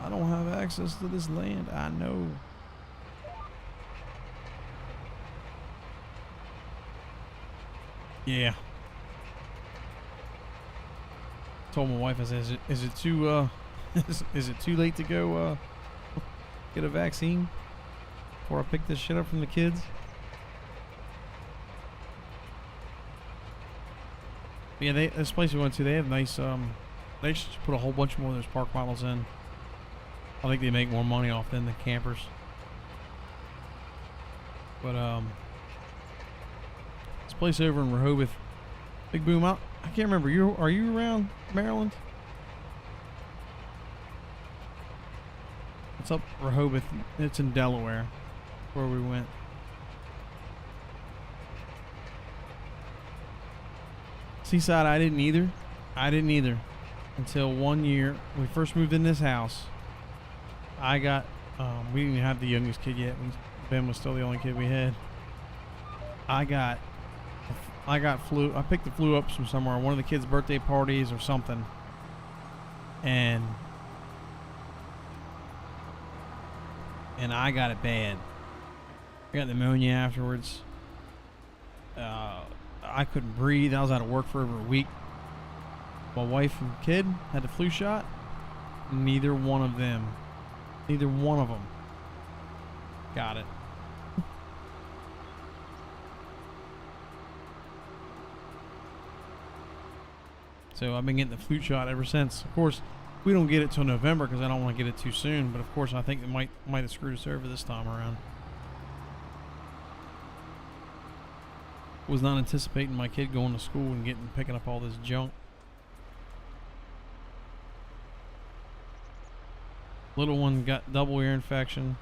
I don't have access to this land. I know. Yeah. Told my wife, I said, is it too is it too late to go get a vaccine before I pick this shit up from the kids? Yeah, this place we went to, they have nice they should just put a whole bunch more of those park models in. I think they make more money off than the campers. But this place over in Rehoboth, Big Boom, I can't remember. Are you around Maryland? It's up Rehoboth. It's in Delaware, where we went. Seaside, I didn't either. Until one year, when we first moved in this house. I got, we didn't have the youngest kid yet. Ben was still the only kid we had. I got flu. I picked the flu up from somewhere, one of the kids' birthday parties or something. And I got it bad. I got pneumonia afterwards. I couldn't breathe. I was out of work for over a week. My wife and kid had the flu shot. Neither one of them got it. So I've been getting the flu shot ever since. Of course, we don't get it till November because I don't want to get it too soon. But of course, I think it might have screwed us over this time around. Was not anticipating my kid going to school and picking up all this junk. Little one got double ear infection.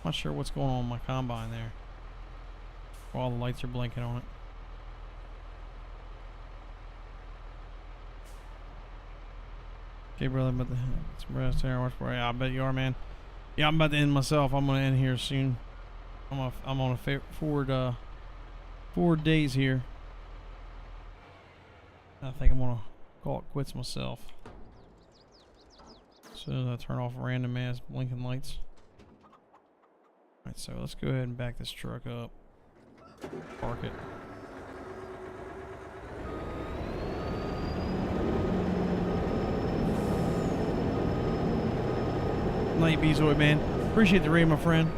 Not sure what's going on with my combine there. All the lights are blinking on it. Okay, brother, I'm about to get some rest here. Watch for you. I bet you are, man. Yeah, I'm about to end myself. I'm gonna end here soon. I'm on a forward days here. I think I'm gonna call it quits myself. So I turn off random ass blinking lights. Alright, so let's go ahead and back this truck up. Park it. Night, Bezoid, man. Appreciate the raid, my friend.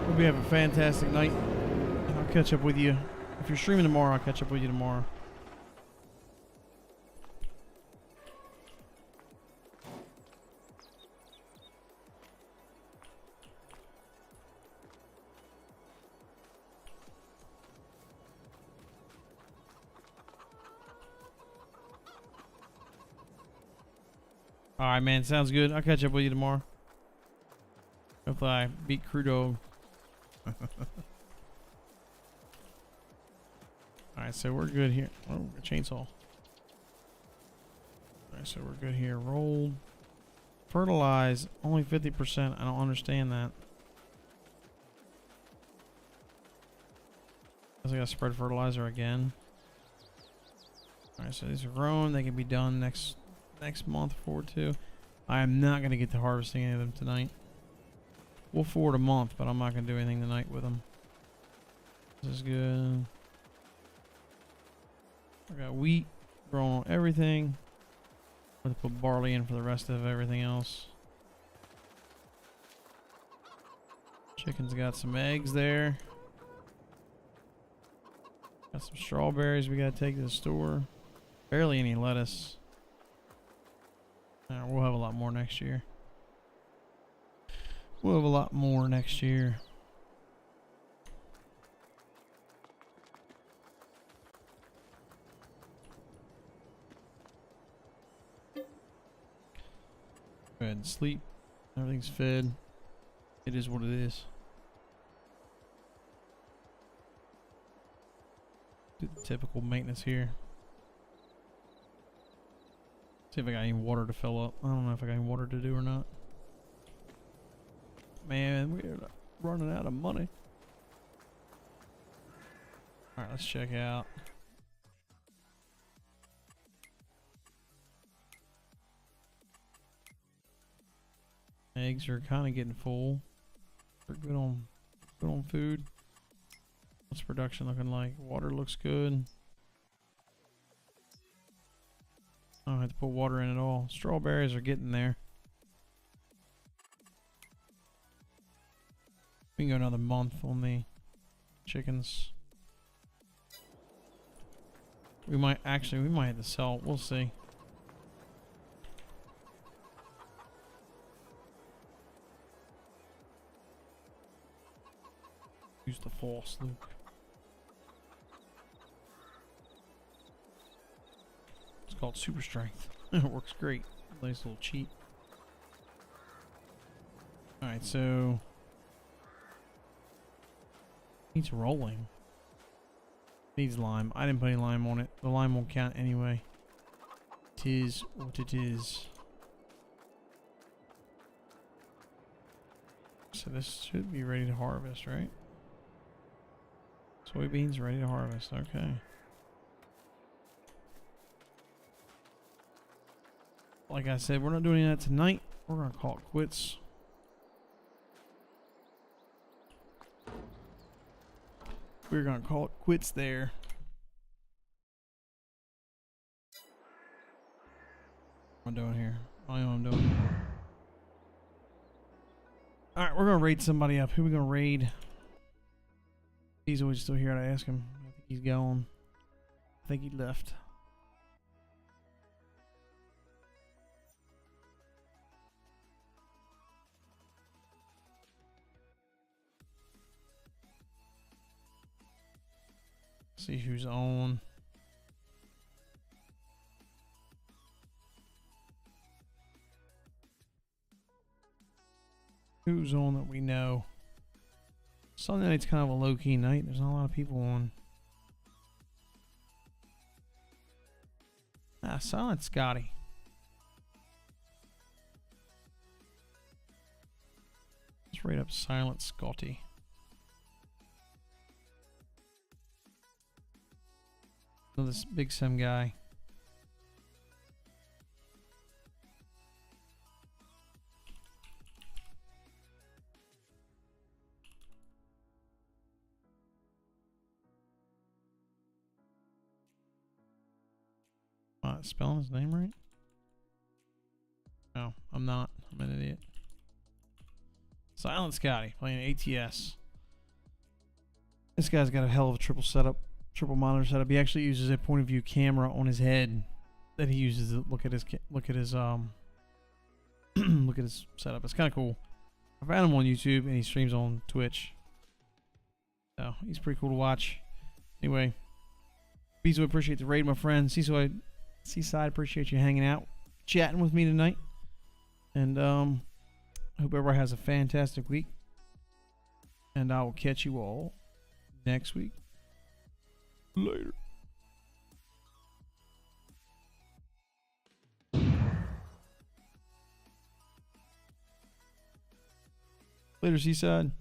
Hope you have a fantastic night. And I'll catch up with you. If you're streaming tomorrow, I'll catch up with you tomorrow. Alright, man. Sounds good. I'll catch up with you tomorrow. Hopefully I beat Crudo. Alright, so we're good here. Oh, a chainsaw. Alright, so we're good here. Roll. Fertilize. Only 50%. I don't understand that. Guess I gotta spread fertilizer again. Alright, so these are grown. They can be done next month forward too. I am not going to get to harvesting any of them tonight. We'll forward a month, but I'm not going to do anything tonight with them. This is good. I got wheat growing on everything. I'm going to put barley in for the rest of everything else. Chicken's got some eggs there. Got some strawberries we got to take to the store. Barely any lettuce. We'll have a lot more next year. We'll have a lot more next year. Go ahead and sleep. Everything's fed. It is what it is. Do the typical maintenance here. See if I got any water to fill up. I don't know if I got any water to do or not. Man, we're running out of money. Alright, let's check out. Eggs are kind of getting full. We're good on food. What's production looking like? Water looks good. I don't have to put water in at all. Strawberries are getting there. We can go another month on the chickens. We might have to sell. We'll see. Use the false loop. It's called super strength. It works great. Nice little cheat. Alright, so needs rolling. Needs lime. I didn't put any lime on it. The lime won't count anyway. It is what it is. So this should be ready to harvest, right? Soybeans ready to harvest. Okay. Like I said, we're not doing that tonight. We're gonna call it quits. We're gonna call it quits there. What am I doing here? I don't know what I'm doing. Alright, we're gonna raid somebody up. Who are we gonna raid? He's always still here to ask him. I think he's gone. I think he left. See who's on. Who's on that we know? Sunday night's kind of a low-key night. There's not a lot of people on. Ah, Silent Scotty. Let's rate up Silent Scotty. So this big sim guy. Am I spelling his name right? No, I'm not. I'm an idiot. Silent Scotty playing ATS. This guy's got a hell of a triple monitor setup. He actually uses a point of view camera on his head that he uses to look at his look at his setup. It's kind of cool. I found him on YouTube and he streams on Twitch. So he's pretty cool to watch. Anyway, Bezo, appreciate the raid, my friend. Seaside, appreciate you hanging out, chatting with me tonight. And I hope everybody has a fantastic week. And I will catch you all next week. Later. Later, Seaside.